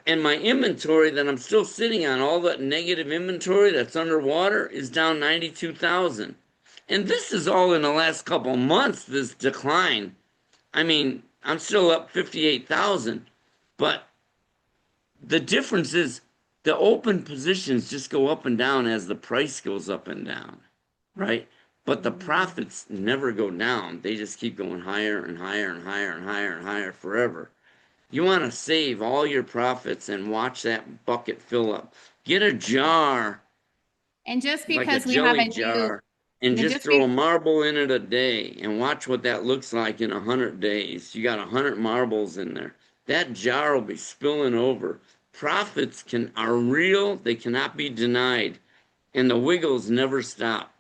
and my inventory that I'm still sitting on, all that negative inventory that's underwater is down 92,000. And this is all in the last couple months, this decline. I mean, I'm still up 58,000, but the difference is the open positions just go up and down as the price goes up and down, right? But the Mhm. profits never go down. They just keep going higher and higher and higher and higher and higher forever. You want to save all your profits and watch that bucket fill up. Get a jar, And just like a because we have jelly a new, jar, and just just throw a be, marble in it a day and watch what that looks like in 100 days. You got 100 marbles in there. That jar will be spilling over. Profits are real, they cannot be denied, and the wiggles never stop.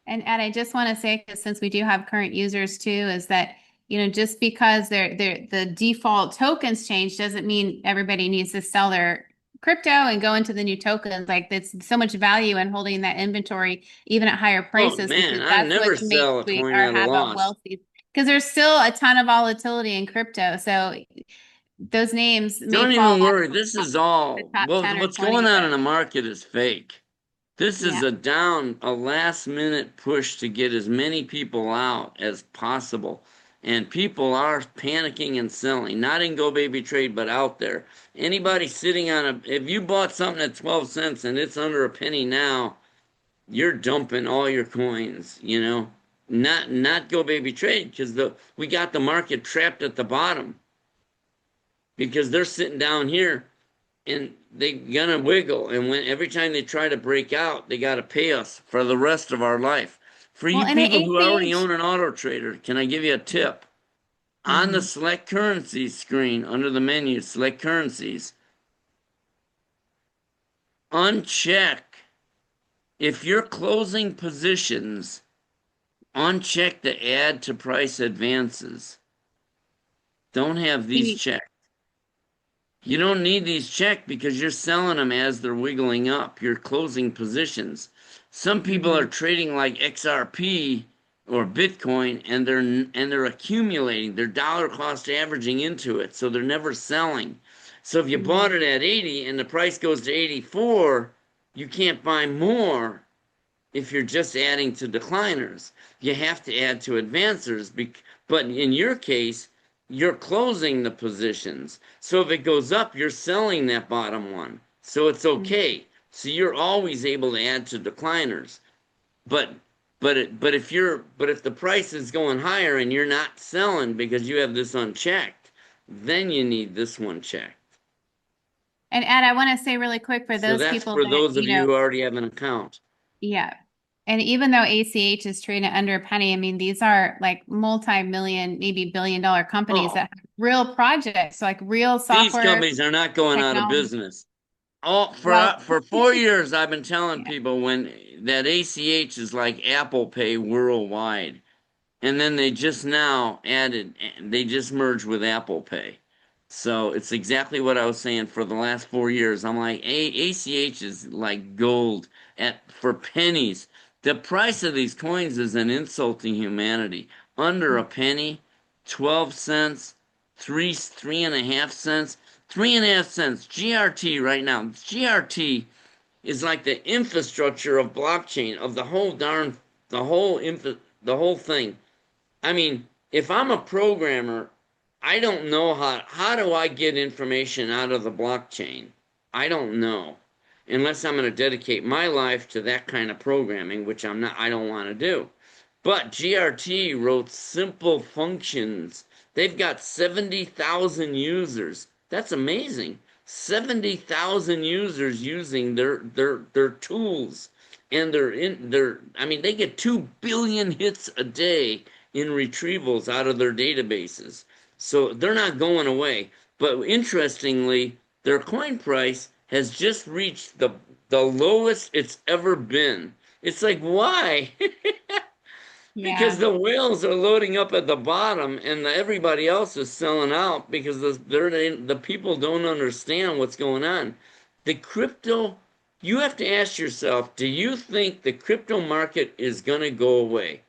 and Ed, I just want to say, because since we do have current users too, is that, just because the default tokens change doesn't mean everybody needs to sell their crypto and go into the new tokens. Like there's so much value in holding that inventory even at higher Oh prices because man, I that's what never makes sell a we coin are at a have a loss. wealthy because there's still a ton of volatility in crypto. So those names may Don't fall even off worry. This is the all, top well, 10 or what's going 20, on in but the market is fake. This is yeah. a last minute push to get as many people out as possible. And people are panicking and selling, not in GoBabyTrade, but out there. Anybody sitting on if you bought something at 12 cents and it's under a penny now, you're dumping all your coins. Not GoBabyTrade because we got the market trapped at the bottom. because they're sitting down here and they gonna wiggle. And when every time they try to break out, they gotta pay us for the rest of our life. For Well, you and people who already ACH. own an auto trader, can I give you a tip? On the Mhm. select currencies screen under the menu, select currencies, uncheck if you're closing positions, uncheck the add to price advances. Don't have these checked. You don't need these checked because you're selling them as they're wiggling up. You're closing positions. Some people are Mhm. trading like XRP or Bitcoin and they're accumulating. They're dollar cost averaging into it, so they're never selling. So if you bought Mhm. it at 80 and the price goes to 84, you can't buy more if you're just adding to decliners. You have to add to advancers. But in your case, you're closing the positions. So if it goes up, you're selling that bottom one. So it's okay. So you're always able to add to decliners. But but if the price is going higher and you're not selling because you have this unchecked, then you need this one checked. And Ed, I want to say really quick for So those that's people for that, those of you who already have an account. yeah. And even though ACH is trading under a penny, I mean, these are like multi-million, maybe billion-dollar companies Oh, that have real projects, like real these software companies are not going out of technology. business. Oh, Well, for 4 years, I've been telling yeah. people when that ACH is like Apple Pay worldwide, and then they just now added, they just merged with Apple Pay. So it's exactly what I was saying for the last 4 years. I'm like, ACH is like gold at for pennies. The price of these coins is an insult to humanity. Under a penny, 12 cents, three and a half cents, 3.5 cents. GRT right now. GRT is like the infrastructure of blockchain of the whole thing. I mean, if I'm a programmer, I don't know how do I get information out of the blockchain? I don't know. Unless I'm going to dedicate my life to that kind of programming, which I don't want to do. But GRT wrote simple functions. They've got 70,000 users. That's amazing. 70,000 users using their tools and I mean they get 2 billion hits a day in retrievals out of their databases. So they're not going away. But interestingly, their coin price has just reached the lowest it's ever been. It's like, why? Because Yeah. the whales are loading up at the bottom and everybody else is selling out because the people don't understand what's going on. The crypto, you have to ask yourself, do you think the crypto market is going to go away?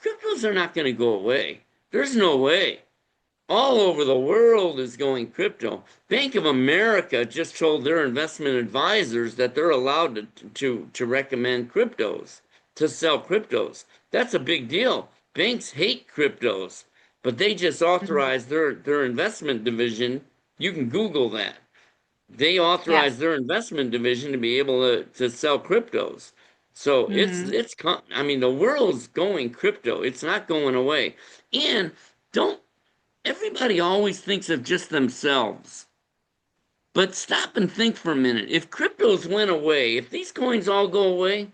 Cryptos are not going to go away. There's no way. All over the world is going crypto. Bank of America just told their investment advisors that they're allowed to recommend cryptos, to sell cryptos. That's a big deal. Banks hate cryptos, but they just Mhm. authorized their investment division. You can Google that. They Yeah. authorized their investment division to be able to sell cryptos. So Hmm. I mean, the world's going crypto. It's not going away. And don't everybody always thinks of just themselves. But stop and think for a minute. If cryptos went away, if these coins all go away,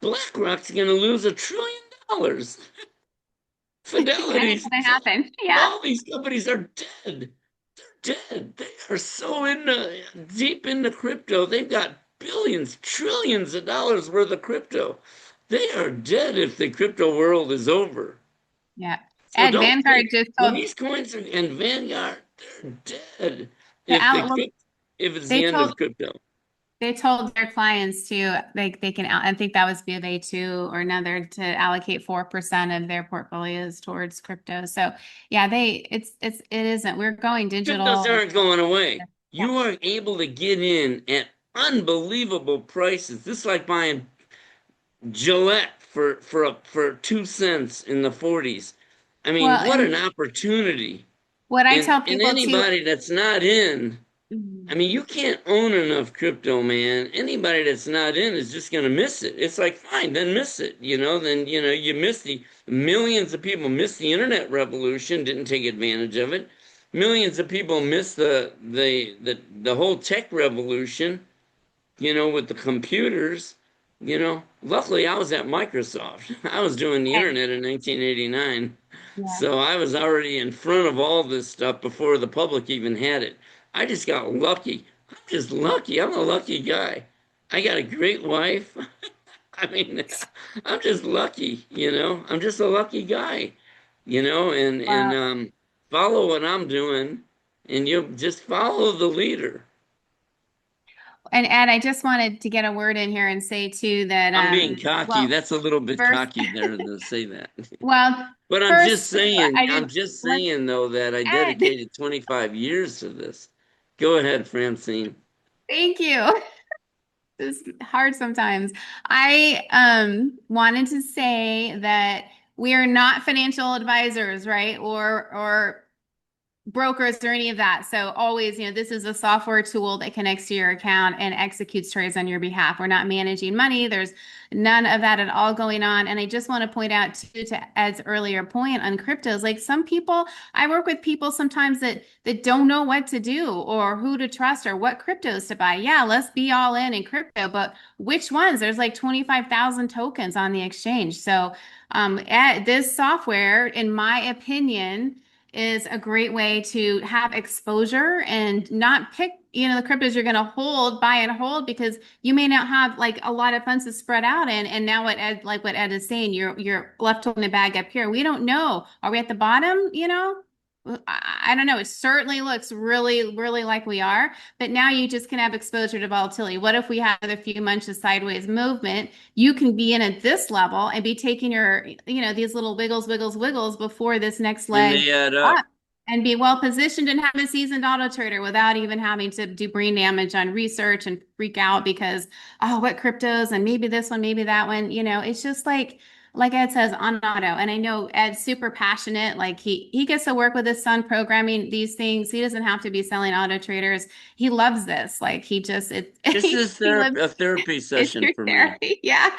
BlackRock's going to lose $1 trillion. Yeah, it's Fidelity's, gonna happen. Yeah. all these companies are dead. They're dead. They are so deep into crypto. They've got billions, trillions of dollars worth of crypto. They are dead if the crypto world is over. Yeah. So Ed don't Vanguard think just when told these coins are in Vanguard, they're dead the if out well, if it's the they end told of crypto. they told their clients to like they can I think that was B of A two or another to allocate 4% of their portfolios towards crypto. So yeah, it isn't. We're going Cryptos digital. aren't going away. Yeah. You are able to get in at unbelievable prices. This is like buying Gillette for 2 cents in the 40s. I mean, Well, what an and opportunity. what I tell And people too. anybody that's not in, I Mhm. mean, you can't own enough crypto, man. Anybody that's not in is just going to miss it. It's like, fine, then miss it. Then, you miss the millions of people missed the internet revolution, didn't take advantage of it. millions of people missed the whole tech revolution, with the computers. Luckily I was at Microsoft. I was doing the Right. internet in 1989. Yeah. So I was already in front of all this stuff before the public even had it. I just got lucky. I'm just lucky. I'm a lucky guy. I got a great wife. I mean, I'm just lucky. I'm just a lucky guy, and Wow. follow what I'm doing, and you just follow the leader. And Ed, I just wanted to get a word in here and say too that I'm being cocky. well, That's a little bit first cocky there to say that. well, But I'm just first saying, I I'm just just let saying though that I Ed, dedicated 25 years to this. Go ahead, Francine. thank you. It's hard sometimes. I wanted to say that we are not financial advisors, right? Or brokers or any of that. So always, this is a software tool that connects to your account and executes trades on your behalf. We're not managing money. There's none of that at all going on. And I just want to point out too, to Ed's earlier point on cryptos, like some people, I work with people sometimes that don't know what to do or who to trust or what cryptos to buy. Yeah, let's be all in crypto, but which ones? There's like 25,000 tokens on the exchange. So this software, in my opinion, is a great way to have exposure and not pick, the cryptos you're going to buy and hold because you may not have like a lot of funds to spread out in. And now what Ed is saying, you're left holding a bag up here. We don't know. Are we at the bottom? I don't know. It certainly looks really, really like we are, but now you just can have exposure to volatility. What if we have a few months of sideways movement? You can be in at this level and be taking these little wiggles, wiggles, wiggles before this next And leg they add up. up and be well positioned and have a seasoned auto trader without even having to do brain damage on research and freak out because, oh, what cryptos and maybe this one, maybe that one. It's just like Ed says on auto. And I know Ed's super passionate. Like he gets to work with his son programming these things. He doesn't have to be selling auto traders. He loves this. Like he just This is he lives a therapy it's session your for me. therapy. Yeah.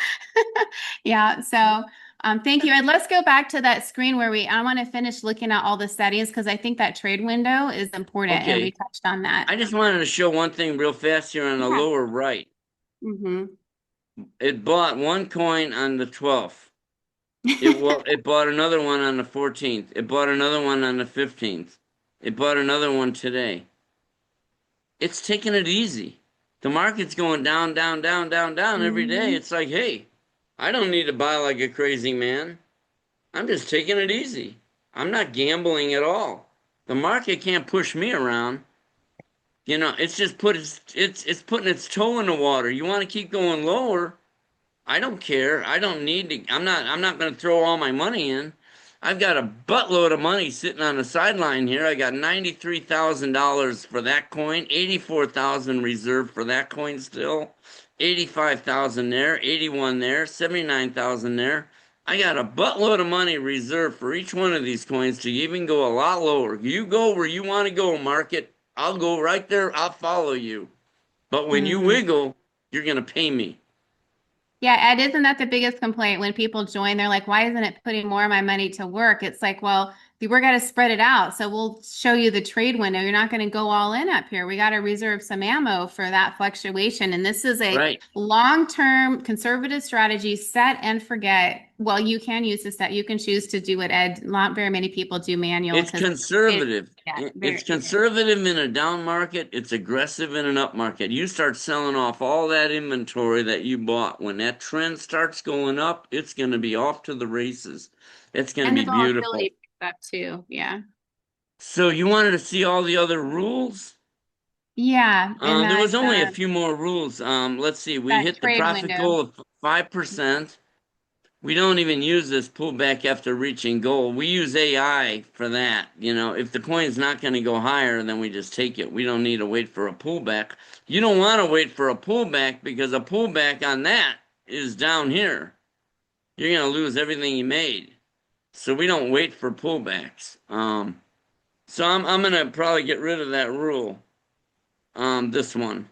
Yeah. So thank you. And let's go back to that screen where I want to finish looking at all the settings because I think that trade window is important and we Okay. touched on that. I just wanted to show one thing real fast here on the Yeah. lower right. Hmm. It bought one coin on the 12th. It bought another one on the 14th. It bought another one on the 15th. It bought another one today. It's taking it easy. The market's going down, down, down, down, down every day. Hmm. It's like, hey, I don't need to buy like a crazy man. I'm just taking it easy. I'm not gambling at all. The market can't push me around. It's just it's putting its toe in the water. You want to keep going lower? I don't care. I don't need to. I'm not going to throw all my money in. I've got a buttload of money sitting on the sideline here. I got $93,000 for that coin, 84,000 reserved for that coin still, 85,000 there, 81 there, 79,000 there. I got a buttload of money reserved for each one of these coins to even go a lot lower. You go where you want to go, market. I'll go right there. I'll follow you. But when you Hmm. wiggle, you're going to pay me. Yeah, Ed, isn't that the biggest complaint when people join? They're like, why isn't it putting more of my money to work? It's like, well, we're going to spread it out. So we'll show you the trade window. You're not going to go all in up here. We got to reserve some ammo for that fluctuation. And this is a Right. long-term conservative strategy, set and forget. Well, you can use this set. You can choose to do it, Ed. Not very many people do manual It's because it, conservative. yeah, It's very, conservative in a down market. It's aggressive in an up market. You start selling off all that inventory that you bought. When that trend starts going up, it's going to be off to the races. It's going to and the be beautiful. volatility picks up too. Yeah. So you wanted to see all the other rules? Yeah. And There was that, only a few more rules. Let's see. We that hit the trade profit window. goal of 5%. We don't even use this pullback after reaching goal. We use AI for that. If the coin's not going to go higher, then we just take it. We don't need to wait for a pullback. You don't want to wait for a pullback because a pullback on that is down here. You're going to lose everything you made. So we don't wait for pullbacks. So I'm going to probably get rid of that rule. This one.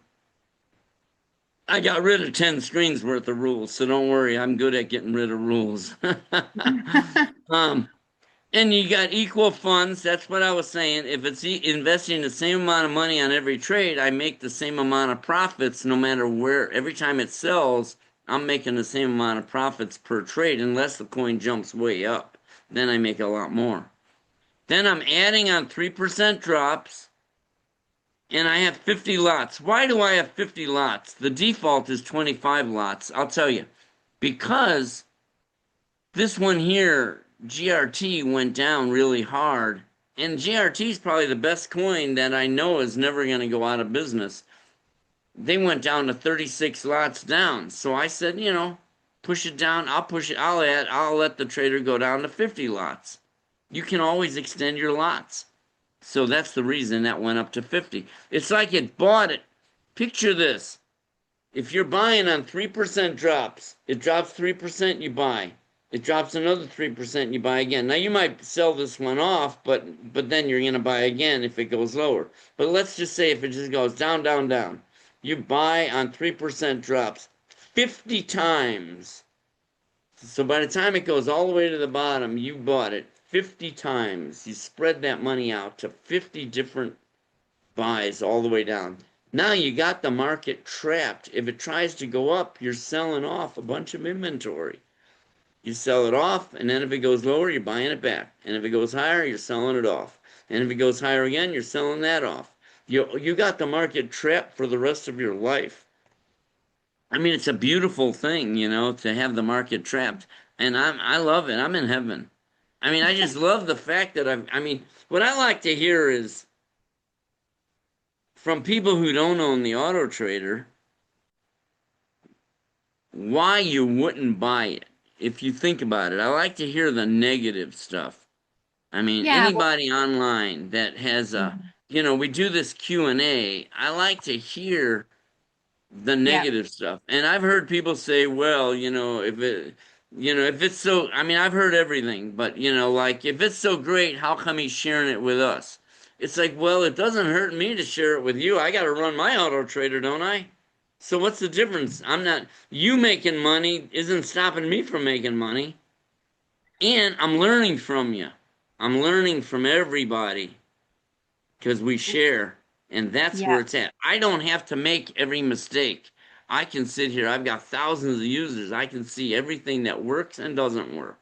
I got rid of 10 screens worth of rules, so don't worry. I'm good at getting rid of rules. um, And you got equal funds. That's what I was saying. If it's investing the same amount of money on every trade, I make the same amount of profits no matter where. Every time it sells, I'm making the same amount of profits per trade unless the coin jumps way up. Then I make a lot more. Then I'm adding on 3% drops and I have 50 lots. Why do I have 50 lots? The default is 25 lots. I'll tell you. Because this one here, GRT, went down really hard. And GRT is probably the best coin that I know is never going to go out of business. They went down to 36 lots down. So I said, push it down. I'll push it. I'll let the trader go down to 50 lots. You can always extend your lots. So that's the reason that went up to 50. It's like it bought it. Picture this. If you're buying on 3% drops, it drops 3%, you buy. It drops another 3%, you buy again. Now you might sell this one off, but then you're going to buy again if it goes lower. But let's just say if it just goes down, down, down. You buy on 3% drops 50 times. So by the time it goes all the way to the bottom, you bought it 50 times. You spread that money out to 50 different buys all the way down. Now you got the market trapped. If it tries to go up, you're selling off a bunch of inventory. You sell it off, and then if it goes lower, you're buying it back. And if it goes higher, you're selling it off. And if it goes higher again, you're selling that off. You got the market trapped for the rest of your life. I mean, it's a beautiful thing, to have the market trapped. And I love it. I'm in heaven. I mean, I just love the fact that what I like to hear is from people who don't own the auto trader, why you wouldn't buy it. If you think about it, I like to hear the negative stuff. I mean, Yeah. Well, anybody online that has mhm. we do this Q&A, I like to hear the Yeah. negative stuff. And I've heard people say, well, if it's so, I've heard everything, but like if it's so great, how come he's sharing it with us? It's like, well, it doesn't hurt me to share it with you. I got to run my auto trader, don't I? So what's the difference? You making money isn't stopping me from making money. And I'm learning from you. I'm learning from everybody because we share. And that's where Yeah. it's at. I don't have to make every mistake. I can sit here. I've got thousands of users. I can see everything that works and doesn't work.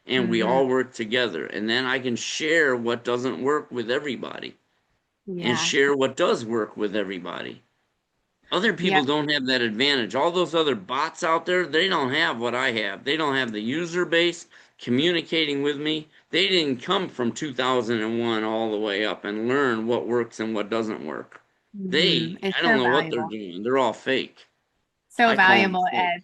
And we Hmm. all work together. And then I can share what doesn't work with everybody and Yeah. share what does work with everybody. Other Yeah. people don't have that advantage. All those other bots out there, they don't have what I have. They don't have the user base communicating with me. They didn't come from 2001 all the way up and learn what works and what doesn't work. It's I don't so know what they're valuable. doing. They're all fake. So I call them valuable, fake.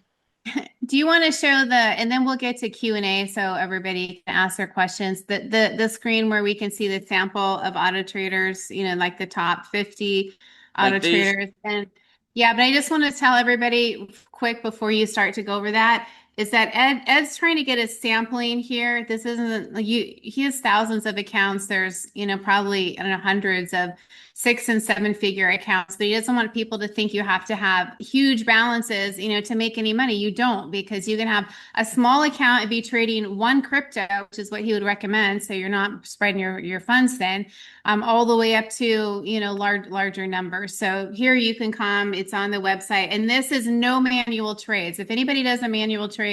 Ed. Do you want to show and then we'll get to Q&A so everybody can ask their questions. The screen where we can see the sample of auto traders, like the top 50 auto Like these, traders. And yeah, but I just want to tell everybody quick before you start to go over that is that Ed's trying to get a sampling here. This isn't he has thousands of accounts. There's, probably, I don't know, hundreds of 6 and 7 figure accounts, but he doesn't want people to think you have to have huge balances, to make any money. You don't, because you can have a small account and be trading one crypto, which is what he would recommend. So you're not spreading your funds thin, all the way up to, larger numbers. So here you can come, it's on the website, and this is no manual trades. If anybody does a manual trade,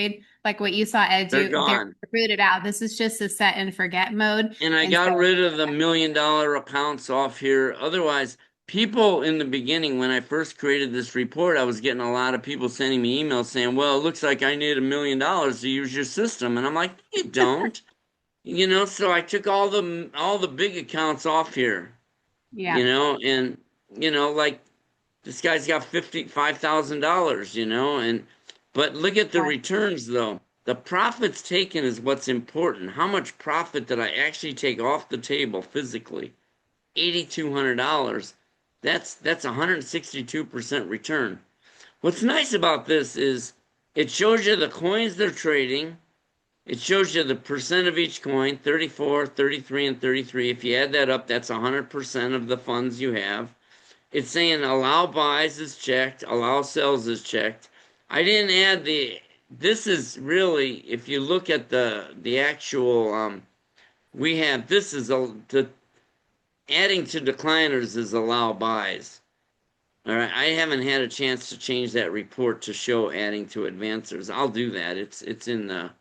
like what you saw Ed they're do, they're gone. booted out. This is just a set and forget mode. And I And got so, rid of the $1 million accounts off here. Otherwise, people in the beginning, when I first created this report, I was getting a lot of people sending me emails saying, well, it looks like I need $1 million to use your system. And I'm like, you don't. So I took all the big accounts off here, yeah. and like this guy's got $55,000, and but look at the returns though. The profits taken is what's important. How much profit did I actually take off the table physically? $8,200. That's 162% return. What's nice about this is it shows you the coins they're trading. It shows you the percent of each coin, 34, 33, and 33. If you add that up, that's 100% of the funds you have. It's saying allow buys is checked, allow sells is checked. I didn't add this is really, if you look at the actual we have this is the adding to decliners is allow buys. All right, I haven't had a chance to change that report to show adding to advancers. I'll do that. It's in the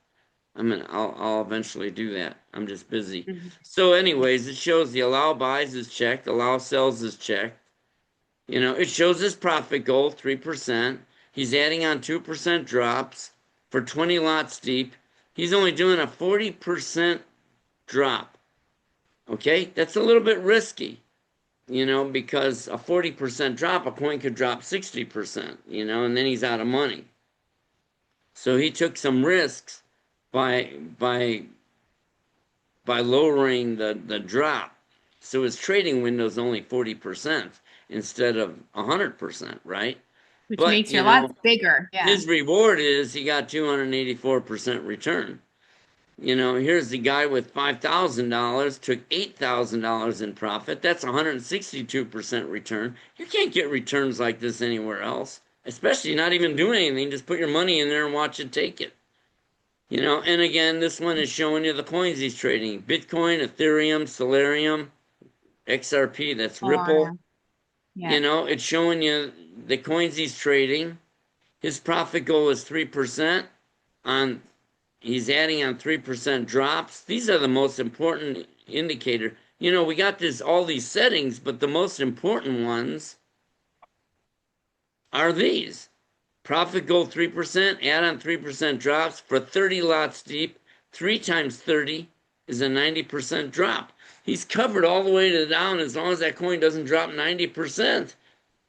I'll eventually do that. I'm just busy. Mhm. So anyways, it shows the allow buys is checked, allow sells is checked. You know, it shows his profit goal, 3%. He's adding on 2% drops for 20 lots deep. He's only doing a 40% drop. Okay, that's a little bit risky, you know, because a 40% drop, a coin could drop 60%, you know, and then he's out of money. So he took some risks by by by lowering the drop. So his trading window is only 40% instead of 100%, right? Which But, makes your you lots know, bigger. Yeah. his reward is he got 284% return. You know, here's the guy with $5,000 took $8,000 in profit. That's 162% return. You can't get returns like this anywhere else, especially not even doing anything. Just put your money in there and watch it take it. You know, and again, this one is showing you the coins he's trading. Bitcoin, Ethereum, Solarium, XRP, that's Or Ripple. yeah. You know, it's showing you the coins he's trading. His profit goal is 3% on he's adding on 3% drops. These are the most important indicator. You know, we got this all these settings, but the most important ones are these. Profit goal 3%, add on 3% drops for 30 lots deep. 3 times 30 is a 90% drop. He's covered all the way to down as long as that coin doesn't drop 90%.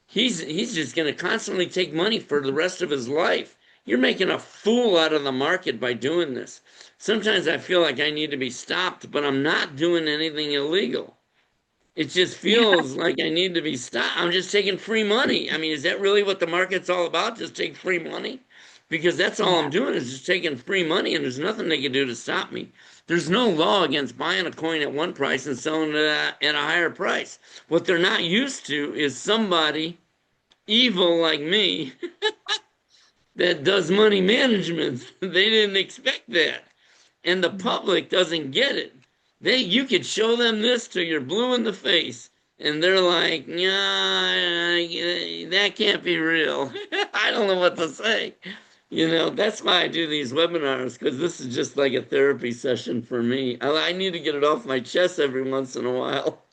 He's just going to constantly take money for the rest of his life. You're making a fool out of the market by doing this. Sometimes I feel like I need to be stopped, but I'm not doing anything illegal. It just Yeah. feels like I need to be stopped. I'm just taking free money. I mean, is that really what the market's all about? Just take free money? Because that's all I'm Yeah. doing is just taking free money, and there's nothing they can do to stop me. There's no law against buying a coin at one price and selling it at a higher price. What they're not used to is somebody evil like me that does money management. They didn't expect that. And the public doesn't get it. You could show them this till you're blue in the face. And they're like, nah, that can't be real. I don't know what to say. You know, that's why I do these webinars, because this is just like a therapy session for me. I need to get it off my chest every once in a while.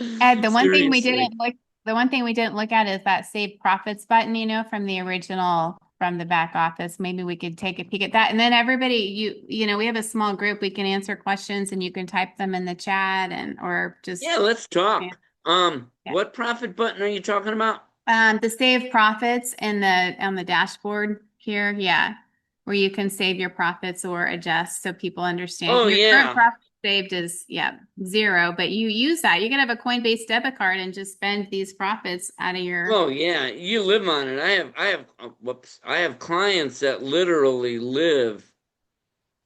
Ed, Seriously. the one thing we didn't look at is that save profits button, from the original, from the back office. Maybe we could take a peek at that. And then everybody, we have a small group, we can answer questions and you can type them in the chat or just, Yeah, let's yeah. talk. Yeah. What profit button are you talking about? The save profits in on the dashboard here, yeah, where you can save your profits or adjust so people understand. Oh Your current yeah. profit saved is, yeah, zero, but you use that. You can have a Coinbase debit card and just spend these profits out of your. Oh yeah, you live on it. Whoops. I have clients that literally live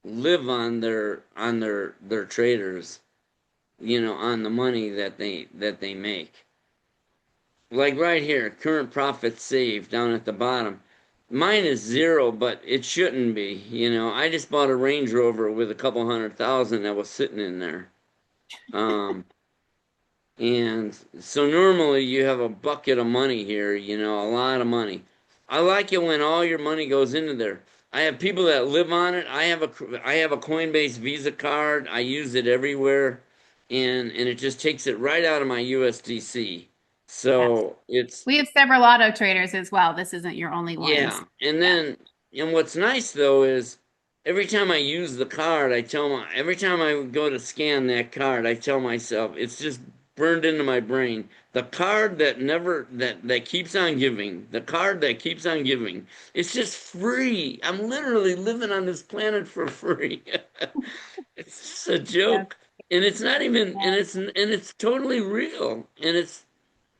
on their traders, you know, on the money that they make. Like right here, current profit saved down at the bottom. Mine is zero, but it shouldn't be. You know, I just bought a Range Rover with a couple 100,000 that was sitting in there. Um, And so normally you have a bucket of money here, you know, a lot of money. I like it when all your money goes into there. I have people that live on it. I have a Coinbase Visa card. I use it everywhere, and it just takes it right out of my USDC. Yes. So it's We have several auto traders as well. This isn't your only ones. yeah. And Yeah. then and what's nice though is every time I use the card, every time I go to scan that card, I tell myself it's just burned into my brain. The card that never that keeps on giving, the card that keeps on giving. It's just free. I'm literally living on this planet for free. It's just a Yes. joke. And it's not even Yeah. and it's totally real. And it's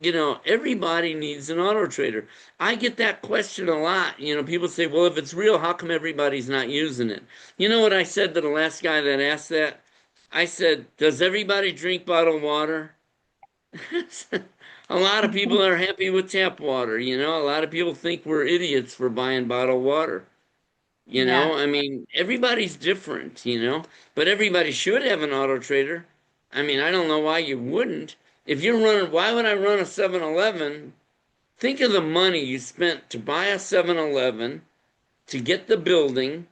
you know, everybody needs an auto trader. I get that question a lot. You know, people say, well, if it's real, how come everybody's not using it? You know what I said to the last guy that asked that? I said, does everybody drink bottled water? A lot of people are happy with tap water. You know, a lot of people think we're idiots for buying bottled water. Yeah. I mean, everybody's different, but everybody should have an auto trader. I mean, I don't know why you wouldn't. If you're running, why would I run a 7-Eleven? Think of the money you spent to buy a 7-Eleven, to get the building,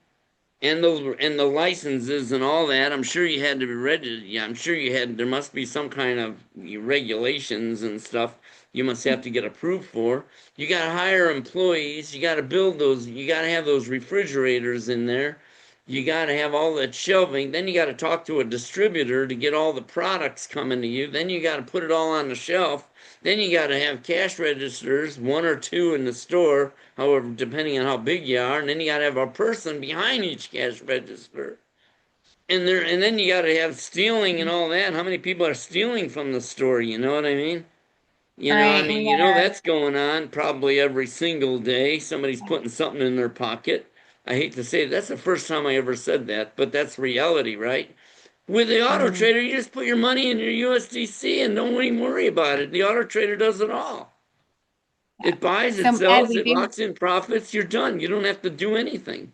and the licenses and all that. I'm sure you had to be registered. Yeah, I'm sure you had. There must be some kind of regulations and stuff you must have to get approved for. You got to hire employees. You got to build those. You got to have those refrigerators in there. You got to have all that shelving. Then you got to talk to a distributor to get all the products coming to you. Then you got to put it all on the shelf. Then you got to have cash registers, one or two in the store, however, depending on how big you are. And then you got to have a person behind each cash register. And then you got to have stealing and all that. How many people are stealing from the store? You know what I mean? I Right. mean, We gotta, that's going on probably every single day. Somebody's putting something in their pocket. I hate to say it, that's the first time I ever said that, but that's reality, right? With the auto mm, trader, you just put your money in your USDC and don't even worry about it. The auto trader does it all. yeah. It buys, it So Ed, sells, we it do, locks in profits, you're done. You don't have to do anything.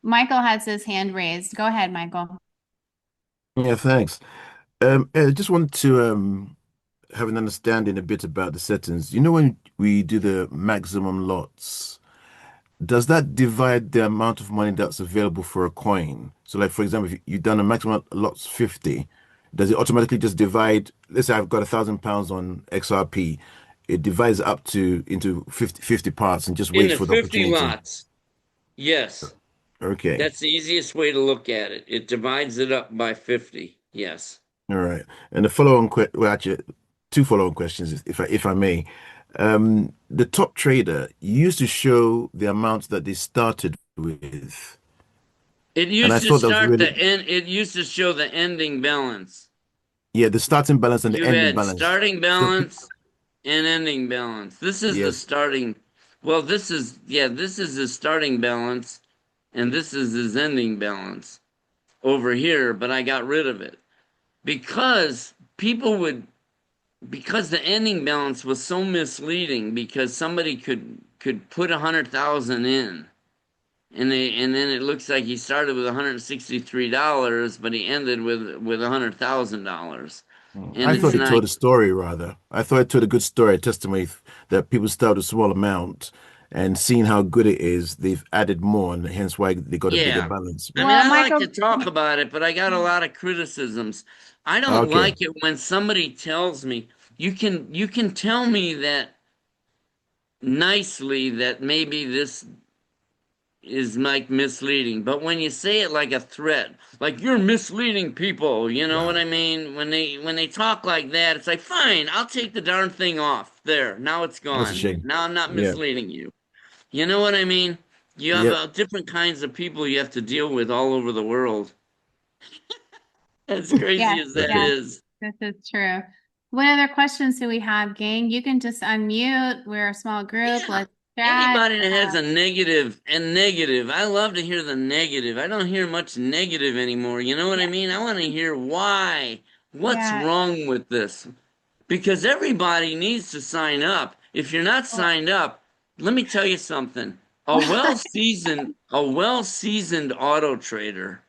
Michael has his hand raised. Go ahead, Michael. Yeah, thanks. I just want to have an understanding a bit about the settings. You know, when we do the maximum lots, does that divide the amount of money that's available for a coin? So, like for example, if you've done a maximum lots 50, does it automatically just divide? Let's say I've got £1,000 on XRP, it divides up to into 50 parts and just In waits the for the 50 opportunity. lots, yes, Okay. that's the easiest way to look at it. It divides it up by 50. Yes. All right. And the follow-on well, actually, two follow-on questions, if I may. The top trader used to show the amounts that they started with, It and I used to thought that was start really, the end, it used to show the ending balance. yeah, the starting balance and the You ending had balance. starting So, balance and ending balance. This is the yes. starting. Well, this is his starting balance, and this is his ending balance over here, but I got rid of it because because the ending balance was so misleading because somebody could put 100,000 in. And then it looks like he started with $163, but he ended with $100,000. And I it's thought it not, told a story rather. I thought it told a good story, a testimony that people start with a small amount and seeing how good it is, they've added more, and hence why they got a bigger yeah. balance. I mean, Well, I like to Michael, talk about it, but I got a lot of criticisms. I don't Okay. like it when somebody tells me, you can tell me that nicely that maybe this is like misleading, but when you say it like a threat, like you're misleading people, you know what Wow. I mean? When they talk like that, it's like, fine, I'll take the darn thing off. There, now it's That's a gone. shame. Now I'm not Yeah. misleading you. You know what I mean? You have Yep. different kinds of people you have to deal with all over the world. As crazy yes, as that Okay. yes, is. this is true. What other questions do we have, gang? You can just unmute. We're a small group. Yeah. Let's chat. Anybody that has a negative and negative, I love to hear the negative. I don't hear much negative anymore. You know what Yeah, I mean? I want to hear why. What's yeah. wrong with this? Because everybody needs to sign up. If you're not Well, signed up, let me tell you something. A well-seasoned auto trader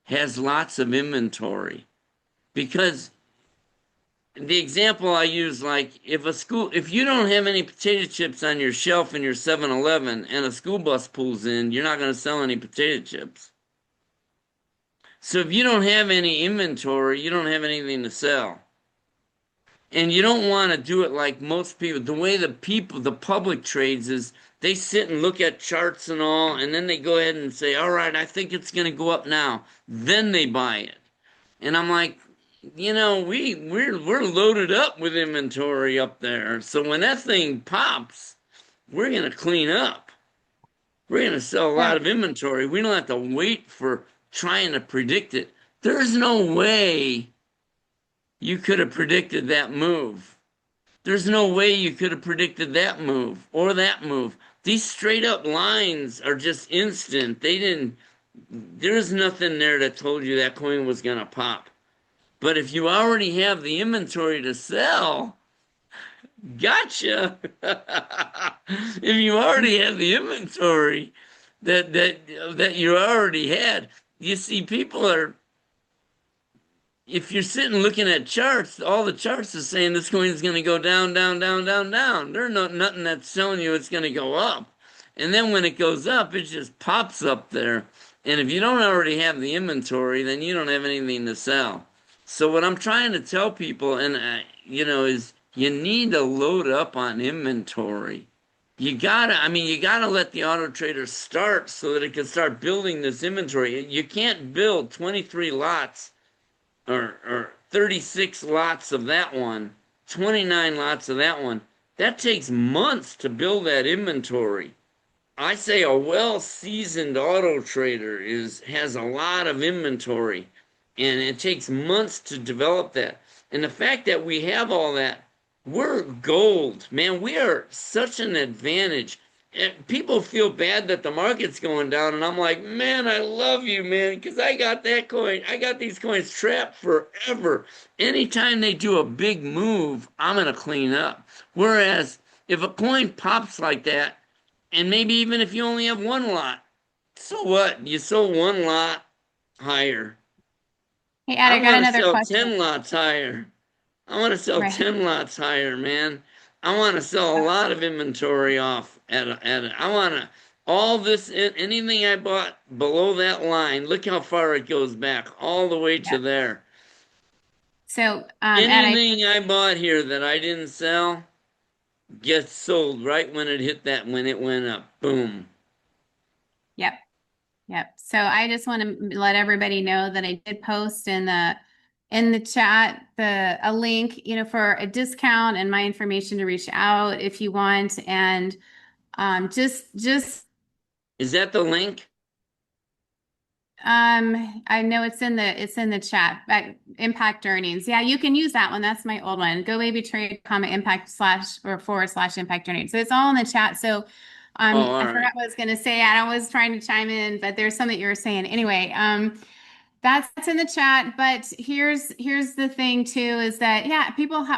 has lots of inventory because the example I use, like if you don't have any potato chips on your shelf in your 7-Eleven and a school bus pulls in, you're not going to sell any potato chips. So if you don't have any inventory, you don't have anything to sell. And you don't want to do it like most people. The way the public trades is they sit and look at charts and all, and then they go ahead and say, all right, I think it's going to go up now. Then they buy it. And I'm like, we're loaded up with inventory up there. So when that thing pops, we're gonna clean up. We're gonna sell a lot right. of inventory. We don't have to wait for trying to predict it. There's no way you could have predicted that move. There's no way you could have predicted that move or that move. These straight up lines are just instant. There's nothing there that told you that coin was gonna pop. But if you already have the inventory to sell, gotcha. If you already have the inventory, that you already had. You see, people are if you're sitting looking at charts, all the charts are saying this coin is going to go down, down, down, down, down. There's nothing that's telling you it's going to go up. And then when it goes up, it just pops up there. And if you don't already have the inventory, then you don't have anything to sell. So what I'm trying to tell people, and is you need to load up on inventory. You gotta let the auto trader start so that it can start building this inventory. You can't build 23 lots or 36 lots of that one, 29 lots of that one. That takes months to build that inventory. I say a well-seasoned auto trader has a lot of inventory, and it takes months to develop that. And the fact that we have all that, we're gold, man. We are such an advantage. People feel bad that the market's going down, and I'm like, man, I love you, man, because I got that coin. I got these coins trapped forever. Anytime they do a big move, I'm gonna clean up. Whereas if a coin pops like that, and maybe even if you only have one lot, so what? You sold one lot higher. Hey, Ed, I I got want to another sell question. 10 lots higher. I want to sell Right. 10 lots higher, man. I want to sell a lot of inventory off I want to, all this, anything I bought below that line, look how far it goes back, all the way to Yeah. there. So, Ed, Anything I bought here that I didn't sell gets sold right when it hit that, when it went up. Boom. yep. Yep. So I just want to let everybody know that I did post in the chat a link, for a discount and my information to reach out if you want. And just Is that the link? I know it's in the chat. Impact earnings. Yeah, you can use that one. That's my old one. GoBabyTrade, impact slash or / impact earnings. So it's all in the chat. So Oh, all I forgot right. what I was gonna say. I was trying to chime in, but there's something you were saying. Anyway, that's in the chat. But here's the thing too, is that yeah,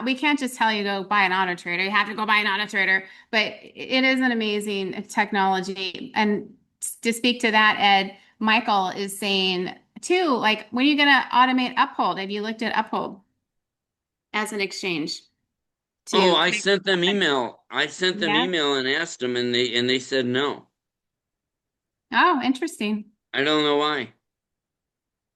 we can't just tell you go buy an auto trader. You have to go buy an auto trader. But it is an amazing technology. And to speak to that, Ed, Michael is saying too, like when are you gonna automate Uphold? Have you looked at Uphold as an exchange Oh, to I connect? sent them email. I sent them Yeah. email and asked them, and they said no. Oh, interesting. I don't know why.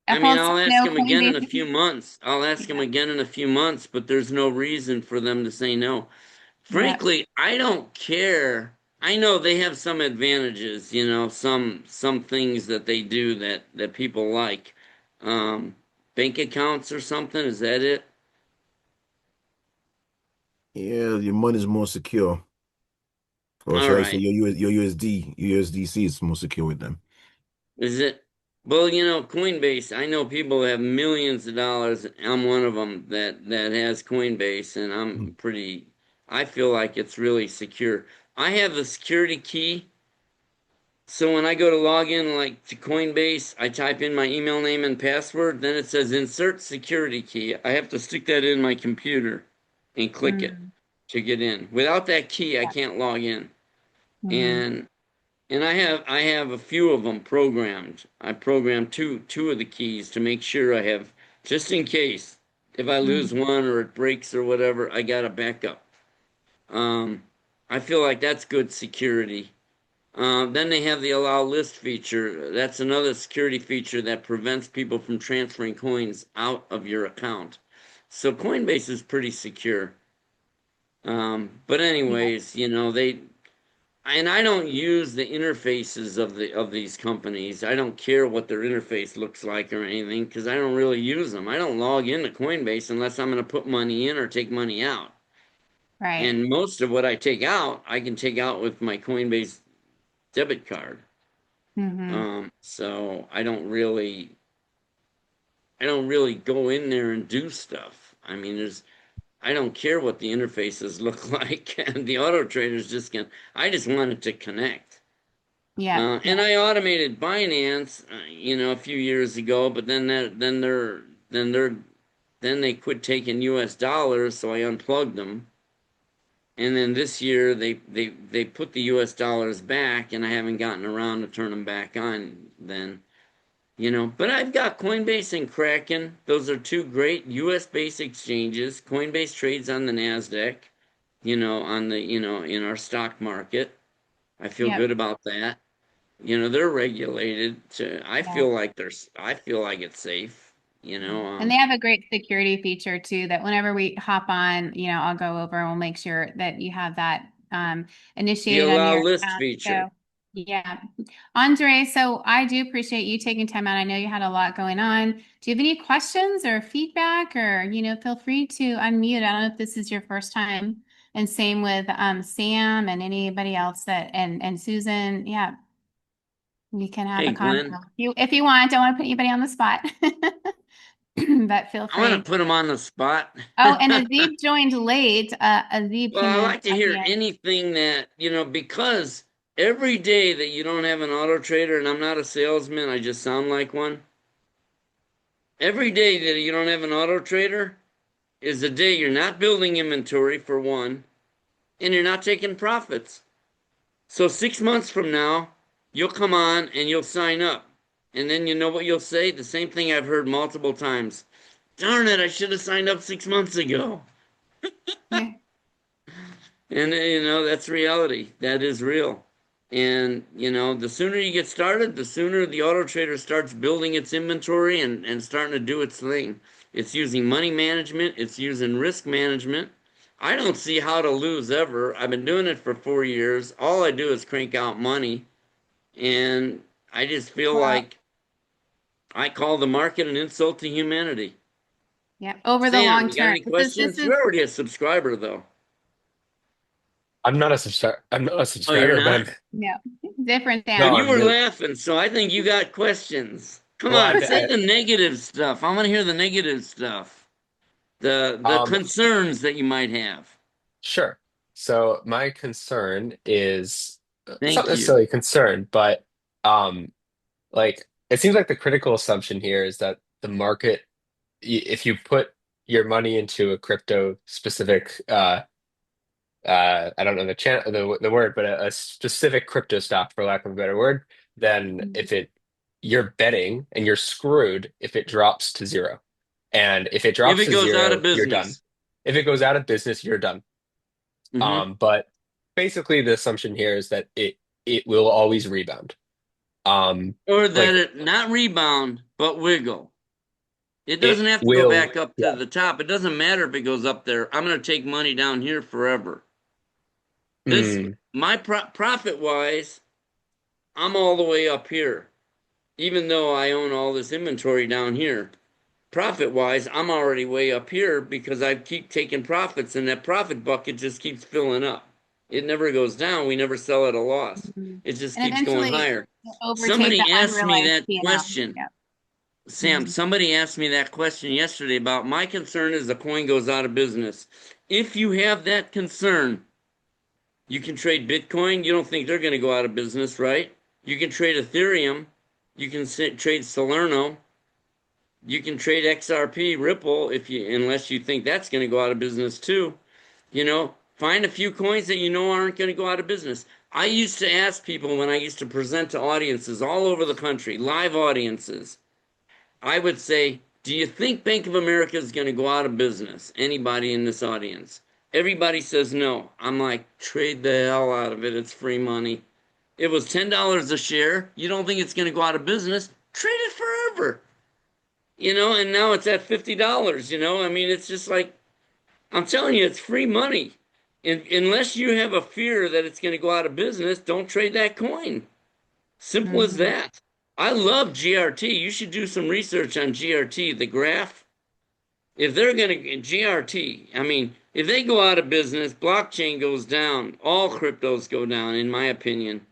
I mean, Uphold said I'll ask no, them again in a Coinbase. few months. I'll ask them Yeah. again in a few months, but there's no reason for them to say no. Yeah. Frankly, I don't care. I know they have some advantages, some things that they do that people like. Um, Bank accounts or something, is that it? Yeah, your money's more secure. Or All should I say right. your USDC is more secure with them. Is it? Well, Coinbase, I know people have millions of dollars. I'm one of them that has Coinbase, and I feel like it's really secure. I have the security key, so when I go to log in like to Coinbase, I type in my email name and password, then it says insert security key. I have to stick that in my computer and click it Mm, to get in. Without that key, I yeah. can't log in. Hmm. And I have a few of them programmed. I programmed two of the keys to make sure I have just in case if I lose Hmm. one or it breaks or whatever, I got a backup. Um, I feel like that's good security. Then they have the allow list feature. That's another security feature that prevents people from transferring coins out of your account. So Coinbase is pretty secure. But Yeah. anyways, I don't use the interfaces of these companies. I don't care what their interface looks like or anything because I don't really use them. I don't log into Coinbase unless I'm going to put money in or take money out. Right. And most of what I take out, I can take out with my Coinbase debit card. Hmm. So I don't really go in there and do stuff. I mean, I don't care what the interfaces look like, and the auto traders just can. I just want it to connect. Yeah. And Yeah. I automated Binance, a few years ago, but then they quit taking U.S. dollars, so I unplugged them. And then this year they put the US dollars back, and I haven't gotten around to turn them back on then. But I've got Coinbase and Kraken. Those are two great US-based exchanges. Coinbase trades on the Nasdaq, in our stock market. I feel Yep. good about that. They're regulated Yeah. I feel like it's safe, And they have a great security feature too that whenever we hop on, I'll go over and we'll make sure that you have that the initiated on allow your list account. feature. So, yeah. Andre, so I do appreciate you taking time out. I know you had a lot going on. Do you have any questions or feedback or, feel free to unmute. I don't know if this is your first time. And same with Sam and anybody else and Susan. Yeah, we can have Hey, a convo. Glenn, If you want, don't want to put anybody on the spot. But feel I want to free. put them on the spot. Oh, and Azib joined late. Azib Well, came I in like to at the hear end. anything that, because every day that you don't have an auto trader, and I'm not a salesman, I just sound like one. Every day that you don't have an auto trader is a day you're not building inventory for one, and you're not taking profits. So 6 months from now, you'll come on and you'll sign up. And then you know what you'll say? The same thing I've heard multiple times. Darn it, I should have signed up 6 months ago. Yeah. And that's reality. That is real. And the sooner you get started, the sooner the auto trader starts building its inventory and starting to do its thing. It's using money management, it's using risk management. I don't see how to lose ever. I've been doing it for 4 years. All I do is crank out money. And I just feel Well, like I call the market an insult to humanity. yeah, over the Sam, long you got term. any This questions? is You're already a subscriber, though. I'm not a Oh, you're subscriber, but not? I'm no different no, Well, than you I'm were really laughing, so I think you got questions. Come well. on, say the negative stuff. I want to hear the negative stuff. The Um, concerns that you might have. sure. So my concern is it's not Thank you. necessarily a concern, but um, like it seems like the critical assumption here is that the market, if you put your money into a crypto specific, I don't know the word, but a specific crypto stock, for lack of a better word, then if it you're betting and you're screwed if it drops to zero. And if it If drops it to goes out of zero, you're done. business. If it goes out of business, you're done. Hmm. But basically the assumption here is that it will always rebound. Um, Or that like it not rebound, but wiggle. It it doesn't have to go will, back up to yeah. the top. It doesn't matter if it goes up there. I'm going to take money down here forever. This, Mm, my profit wise, I'm all the way up here, even though I own all this inventory down here. Profit wise, I'm already way up here because I keep taking profits and that profit bucket just keeps filling up. It never goes down. We never sell at a loss. Mhm. It just And keeps going eventually higher. overtake the Somebody asked me unrealized that P&L. question. Yep. Sam, Mhm. somebody asked me that question yesterday about my concern is the coin goes out of business. If you have that concern, you can trade Bitcoin. You don't think they're going to go out of business, right? You can trade Ethereum. You can trade Salerno. You can trade XRP, Ripple, unless you think that's going to go out of business too. Find a few coins that you know aren't going to go out of business. I used to ask people when I used to present to audiences all over the country, live audiences. I would say, "Do you think Bank of America is going to go out of business?" Anybody in this audience? Everybody says no. I'm like, trade the hell out of it. It's free money. It was $10 a share. You don't think it's going to go out of business? Trade it forever. And now it's at $50. I mean, it's just like, I'm telling you, it's free money. Unless you have a fear that it's going to go out of business, don't trade that coin. Simple as Mhm. that. I love GRT. You should do some research on GRT, the graph. If they're going to, GRT, I mean, if they go out of business, blockchain goes down, all cryptos go down, in my opinion,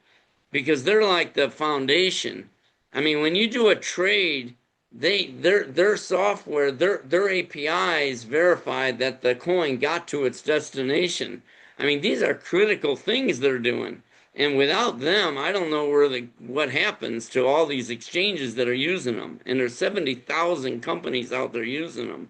because they're like the foundation. I mean, when you do a trade, their software, their APIs verify that the coin got to its destination. I mean, these are critical things they're doing. And without them, I don't know what happens to all these exchanges that are using them. And there's 70,000 companies out there using them.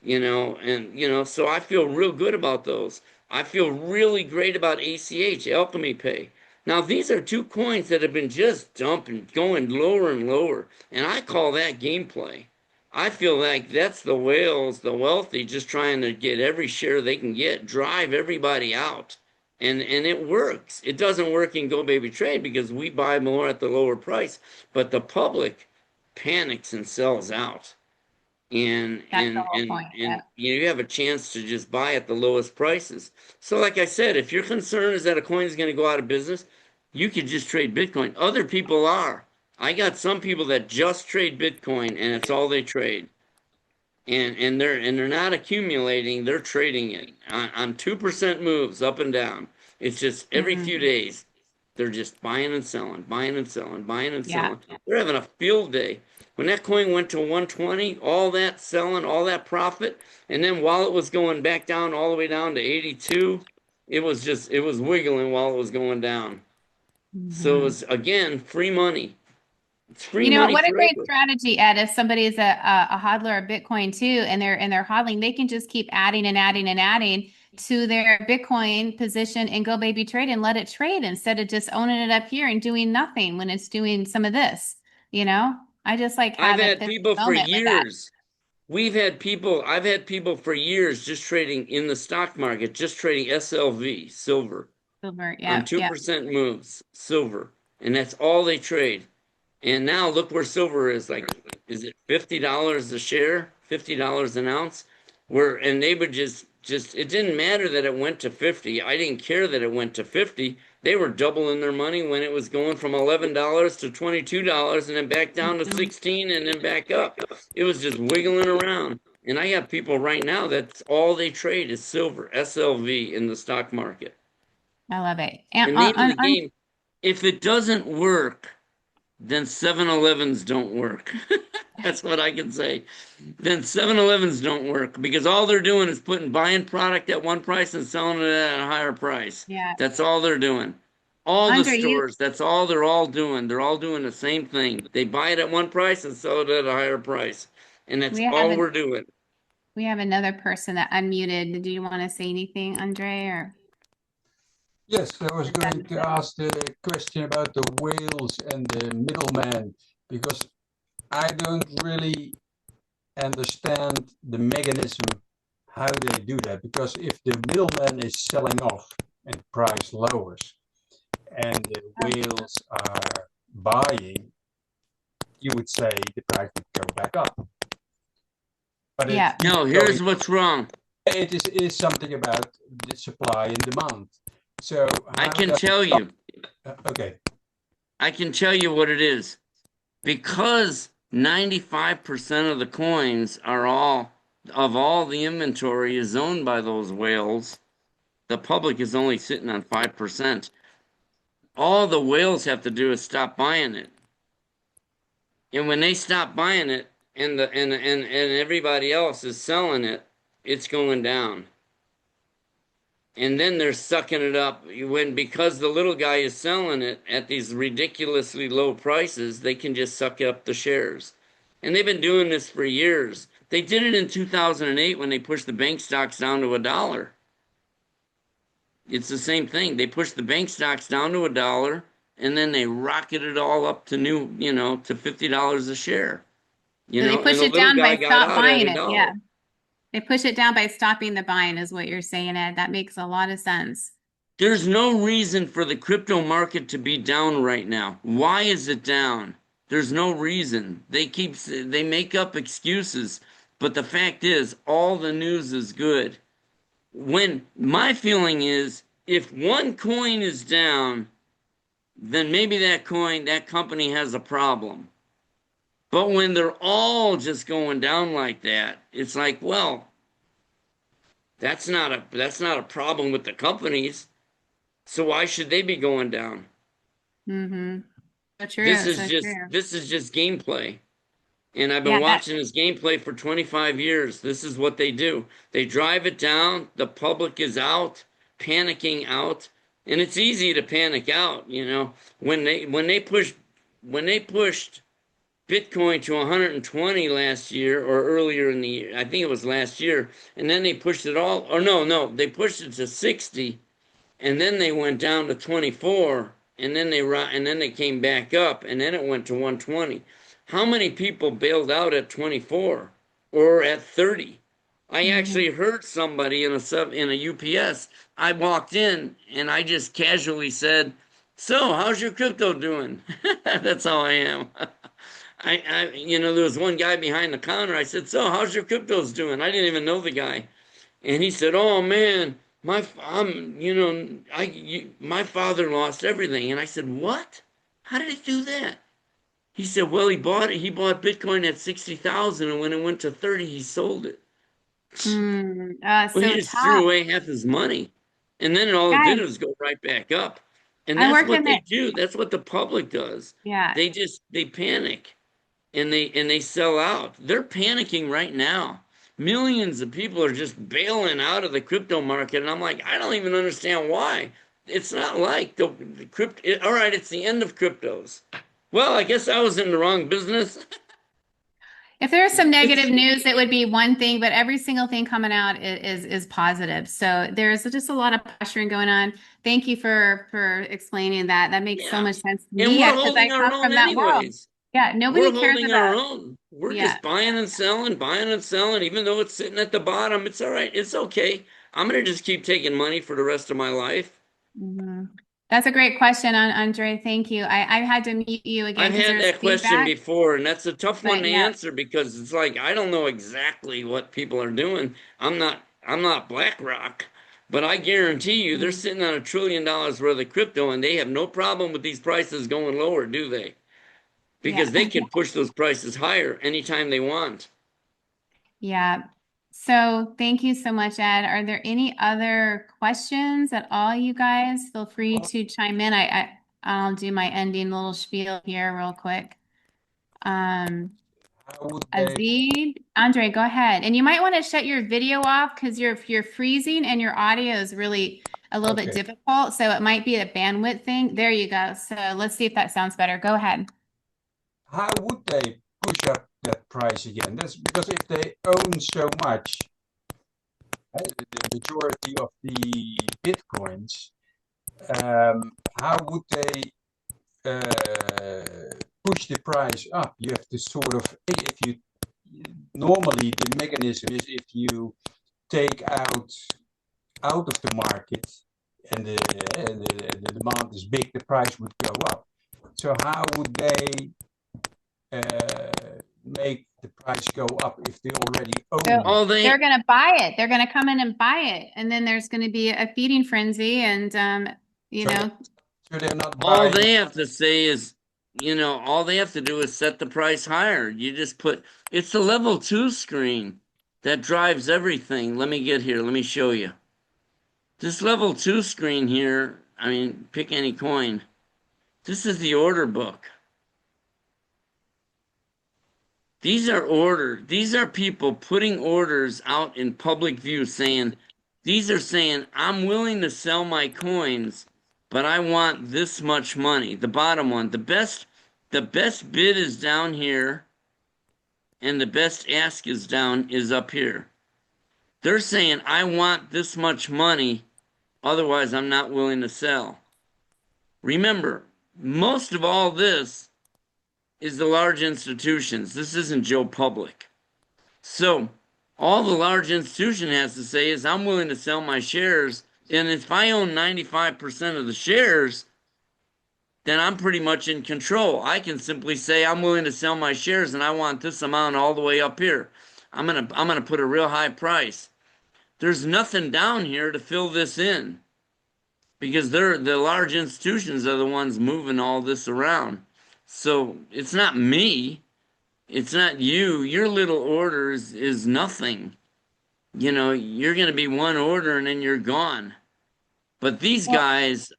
So I feel real good about those. I feel really great about ACH, Alchemy Pay. Now, these are two coins that have been just dumping, going lower and lower, and I call that gameplay. I feel like that's the whales, the wealthy, just trying to get every share they can get, drive everybody out. And it works. It doesn't work in GoBabyTrade because we buy more at the lower price, but the public panics and sells out and That's the and whole and point. and Yeah. you have a chance to just buy at the lowest prices. So like I said, if your concern is that a coin is going to go out of business, you could just trade Bitcoin. Other people are. I got some people that just trade Bitcoin and it's all they trade. And they're not accumulating, they're trading it on 2% moves up and down. It's just every few Mhm. days they're just buying and selling, buying and selling, buying and Yeah. selling. They're having a field day. When that coin went to 120, all that selling, all that profit, and then while it was going back down all the way down to 82, it was wiggling while it was going down. So it Mhm. was again free money. It's free You know, money what a great forever. strategy, Ed. If somebody is a hodler of Bitcoin too, and they're hodling, they can just keep adding and adding and adding to their Bitcoin position and go baby trade and let it trade instead of just owning it up here and doing nothing when it's doing some of this. You know, I just like I've have a had pivot people for moment with that. years. I've had people for years just trading in the stock market, just trading SLV, silver, Silver. on Yep. Yep. 2% moves, silver. And that's all they trade. And now look where silver is. Like, is it $50 a share? $50 an ounce? And they would just it didn't matter that it went to 50. I didn't care that it went to 50. They were doubling their money when it was going from $11 to $22 and then back down to Mhm. 16 and then back up. It was just wiggling around. And I have people right now that's all they trade is silver, SLV in the stock market. I love it. And The name of the game, if it doesn't work, then 7-Elevens don't work. That's what I can say. Then 7-Elevens don't work because all they're doing is buying product at one price and selling it at a higher price. yeah, That's all they're doing. All the Andre, you stores, that's all they're all doing. They're all doing the same thing. They buy it at one price and sell it at a higher price. And that's we have all an we're doing. we have another person that unmuted. Did you want to say anything, Andre, or Yes, I was is that going to ask the question about the whales and the middleman because I don't really understand the mechanism how they do that. Because if the middleman is selling off and price lowers and the whales are buying, you would say the price would go back up. But it yeah. keeps No, going. here's what's wrong. It is something about the supply and demand. So I how can does tell you. okay. I can tell you what it is. Because 95% of the coins are all the inventory is owned by those whales, the public is only sitting on 5%. All the whales have to do is stop buying it. And when they stop buying it and everybody else is selling it, it's going down. And then they're sucking it up because the little guy is selling it at these ridiculously low prices, they can just suck up the shares. And they've been doing this for years. They did it in 2008 when they pushed the bank stocks down to $1. It's the same thing. They pushed the bank stocks down to $1 and then they rocketed it all up to to $50 a share. So they And push the it little down guy by got stop out at buying a it. Yeah. dollar. They push it down by stopping the buying is what you're saying, Ed. That makes a lot of sense. There's no reason for the crypto market to be down right now. Why is it down? There's no reason. They make up excuses, but the fact is all the news is good. When my feeling is if one coin is down, then maybe that company has a problem. But when they're all just going down like that, it's like, well, that's not a problem with the companies. So why should they be going down? Mm-hmm. So true. So true. This is just gameplay. And I've been Yeah, that watching this gameplay for 25 years. This is what they do. They drive it down, the public is out, panicking out, and it's easy to panic out, when they pushed Bitcoin to 120 last year or earlier in the year. I think it was last year. And then they pushed it all, or no, they pushed it to 60 and then they went down to 24 and then they came back up and then it went to 120. How many people bailed out at 24 or at 30? I Mhm. actually heard somebody in a UPS. I walked in and I just casually said, "So, how's your crypto doing?" That's how I am. There was one guy behind the counter. I said, "So, how's your cryptos doing?" I didn't even know the guy. And he said, "Oh man, my father lost everything." And I said, "What? How did he do that?" He said, "Well, he bought Bitcoin at 60,000 and when it went to 30, he sold it." Well, he So just threw tough. away half his money. And then all it did Guys, was go right back up. And I that's work what in they the, do. That's what the public does. yeah. They panic and they sell out. They're panicking right now. Millions of people are just bailing out of the crypto market, and I'm like, I don't even understand why. It's not like the crypto. All right, it's the end of cryptos. Well, I guess I was in the wrong business. If there is some It's negative news, it would be one thing, but every single thing coming out is positive. So there's just a lot of pressuring going on. Thank you for explaining that. That makes so yeah, much sense to and me we're because I holding our come own from that world. anyways. Yeah, We're nobody cares holding our about, own. We're yeah. just buying and selling, even though it's sitting at the bottom. It's all right. It's okay. I'm gonna just keep taking money for the rest of my life. Mhm. That's a great question, Andre. Thank you. I had to mute you again I've because had there's that question feedback, before, and that's a tough one but to yeah. answer because it's like I don't know exactly what people are doing. I'm not BlackRock, but I guarantee you they're Mm, sitting on $1 trillion worth of crypto and they have no problem with these prices going lower, do they? yeah. Because they can push those prices higher anytime they want. Yeah. So thank you so much, Ed. Are there any other questions at all, you guys? Feel free to chime in. I'll do my ending little spiel here real quick. Um, How would they? Azid, Andre, go ahead. And you might want to shut your video off because you're freezing and your audio is really a little bit Okay. difficult. So it might be a bandwidth thing. There you go. So let's see if that sounds better. Go ahead. How would they push up that price again? That's because if they own so much, the majority of the bitcoins, how would they push the price up? You have to sort of, if you normally the mechanism is if you take out of the market and the demand is big, the price would go up. So how would they make the price go up if they already So own? All they're they going to buy it. They're going to come in and buy it. And then there's going to be a feeding frenzy. And, you So they, know, so they're not all buying. they have to say is, all they have to do is set the price higher. You just put it's the level two screen that drives everything. Let me get here. Let me show you. This level two screen here, I mean, pick any coin. This is the order book. These are people putting orders out in public view saying, I'm willing to sell my coins, but I want this much money. The bottom one, the best bid is down here, and the best ask is up here. They're saying, I want this much money, otherwise I'm not willing to sell. Remember, most of all this is the large institutions. This isn't Joe Public. So all the large institution has to say is, I'm willing to sell my shares. And if I own 95% of the shares, then I'm pretty much in control. I can simply say, I'm willing to sell my shares and I want this amount all the way up here. I'm gonna put a real high price. There's nothing down here to fill this in because the large institutions are the ones moving all this around. So it's not me. It's not you. Your little order is nothing. You're going to be one order and then you're gone. But these well, guys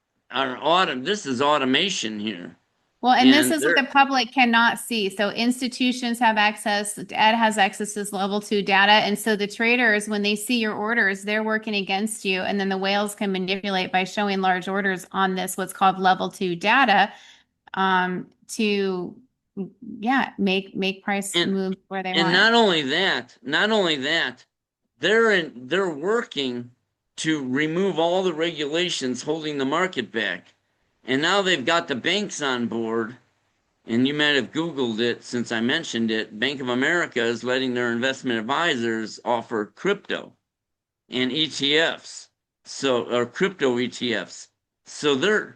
this is automation here. well, and this And is what they're, the public cannot see. So institutions have access, Ed has access to this level two data. And so the traders, when they see your orders, they're working against you. And then the whales can manipulate by showing large orders on this, what's called level two data, to yeah, make price And moves where they and want it. not only that, they're working to remove all the regulations holding the market back. And now they've got the banks on board, and you might have Googled it since I mentioned it. Bank of America is letting their investment advisors offer crypto and ETFs. So, or crypto ETFs. So they're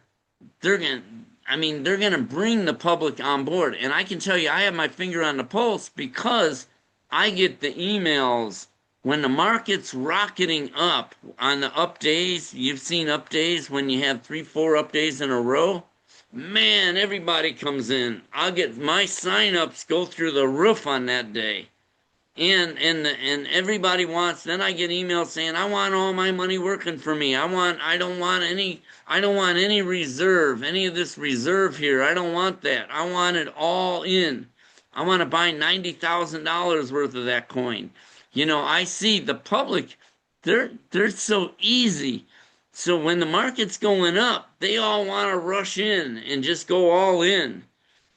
going to, I mean, they're going to bring the public on board. And I can tell you, I have my finger on the pulse because I get the emails when the market's rocketing up on the up days. You've seen up days when you have three, four up days in a row. Man, everybody comes in. I'll get my signups go through the roof on that day. And everybody wants, then I get emails saying I want all my money working for me. I don't want any reserve, any of this reserve here. I don't want that. I want it all in. I want to buy $90,000 worth of that coin. I see the public, they're so easy. So when the market's going up, they all want to rush in and just go all in.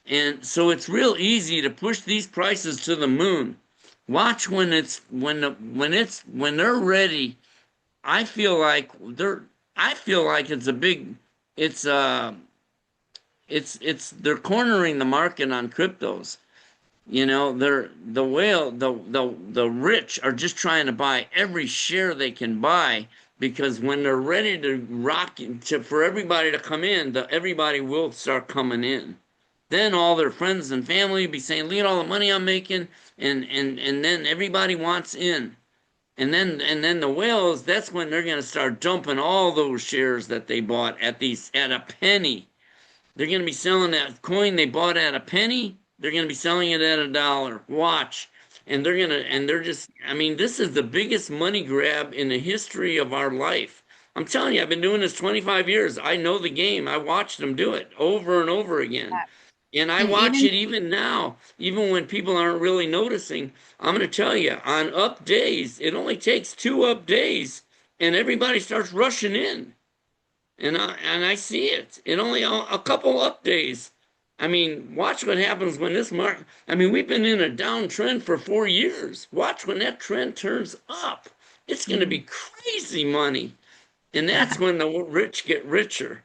And so it's real easy to push these prices to the moon. Watch when they're ready. I feel like it's a big it's they're cornering the market on cryptos. They're the whale the rich are just trying to buy every share they can buy because when they're ready to rock for everybody to come in, everybody will start coming in. Then all their friends and family be saying, "Look at all the money I'm making," and then everybody wants in. And then the whales, that's when they're going to start dumping all those shares that they bought at a penny. They're going to be selling that coin they bought at a penny. They're going to be selling it at $1. Watch. And they're just, I mean, this is the biggest money grab in the history of our life. I'm telling you, I've been doing this 25 years. I know the game. I watched them do it over and over again. And I And watch even it even now, even when people aren't really noticing. I'm going to tell you, on up days, it only takes two up days, and everybody starts rushing in. And I see it. It only a couple up days. I mean, watch what happens when this market. I mean, we've been in a downtrend for 4 years. Watch when that trend turns up. It's going to be crazy money, and yeah. that's when the rich get richer,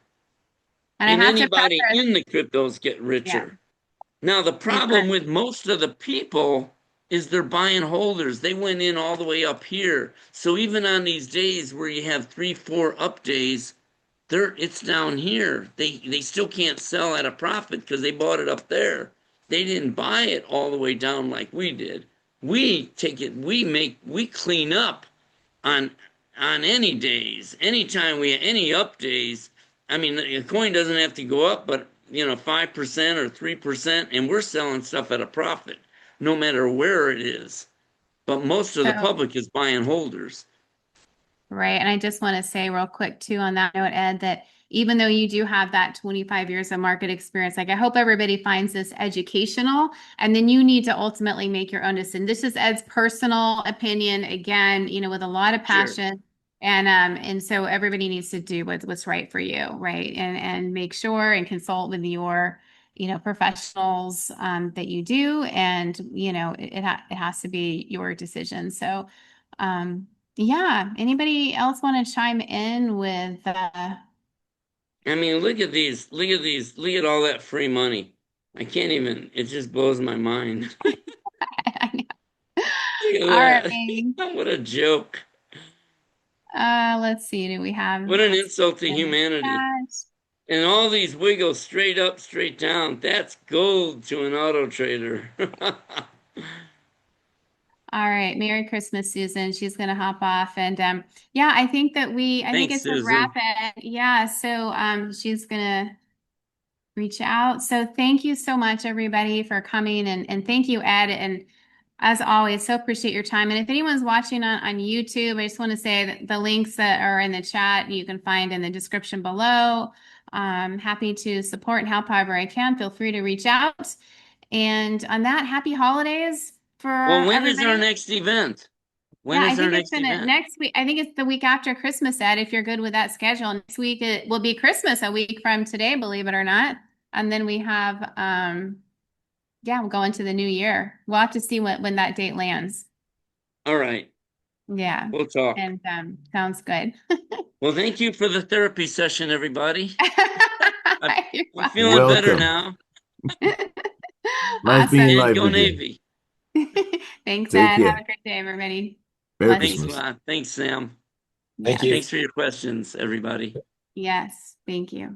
And I and have to anybody preface, in the cryptos get yeah, richer. Now, the and problem with most of the people is they're buying holders. They went in all the way up here. So even on these days where you have three, four up days, it's down here. They still can't sell at a profit because they bought it up there. They didn't buy it all the way down like we did. We take it, we clean up on any days, anytime we any up days. I mean, the coin doesn't have to go up, but 5% or 3%, and we're selling stuff at a profit, no matter where it is. But most of the so public is buying holders. right. And I just want to say real quick too on that note, Ed, that even though you do have that 25 years of market experience, like I hope everybody finds this educational, and then you need to ultimately make your own decision. This is Ed's personal opinion, again, with a lot of Sure. passion. And so everybody needs to do what's right for you, right? And make sure and consult with your, professionals that you do. And, it has to be your decision. So, yeah. Anybody else want to chime in with I mean, look at these, look at these, look at all that free money. I can't even, it just blows my mind. I know. Look All at right. that. What a joke. Let's see. Do we have What an insult to in the humanity. chat? And all these wiggles straight up, straight down. That's gold to an auto trader. All right. Merry Christmas, Susan. She's gonna hop off. And yeah, I think Thanks, it's a wrap Susan. it. Yeah, so she's gonna reach out. So thank you so much, everybody, for coming and thank you, Ed. And as always, so appreciate your time. And if anyone's watching on YouTube, I just want to say that the links that are in the chat you can find in the description below. I'm happy to support and help however I can. Feel free to reach out. And on that, happy holidays for Well, when is our everybody. next event? When Yeah, I is our think it's next gonna event? next week. I think it's the week after Christmas, Ed, if you're good with that schedule. Next week it will be Christmas a week from today, believe it or not. And then we have Yeah, we'll go into the new year. We'll have to see when that date lands. All right. Yeah. We'll talk. And sounds good. Well, thank you for the therapy session, everybody. You're I'm feeling welcome. better Welcome. now. Nice being Awesome. And live go with you. Navy. Thanks, Take Ed. Have care. a great day, everybody. Merry Much. Thanks a Christmas. lot. Thanks, Sam. Thank Yes. you. Thanks for your questions, everybody. Yes. Thank you.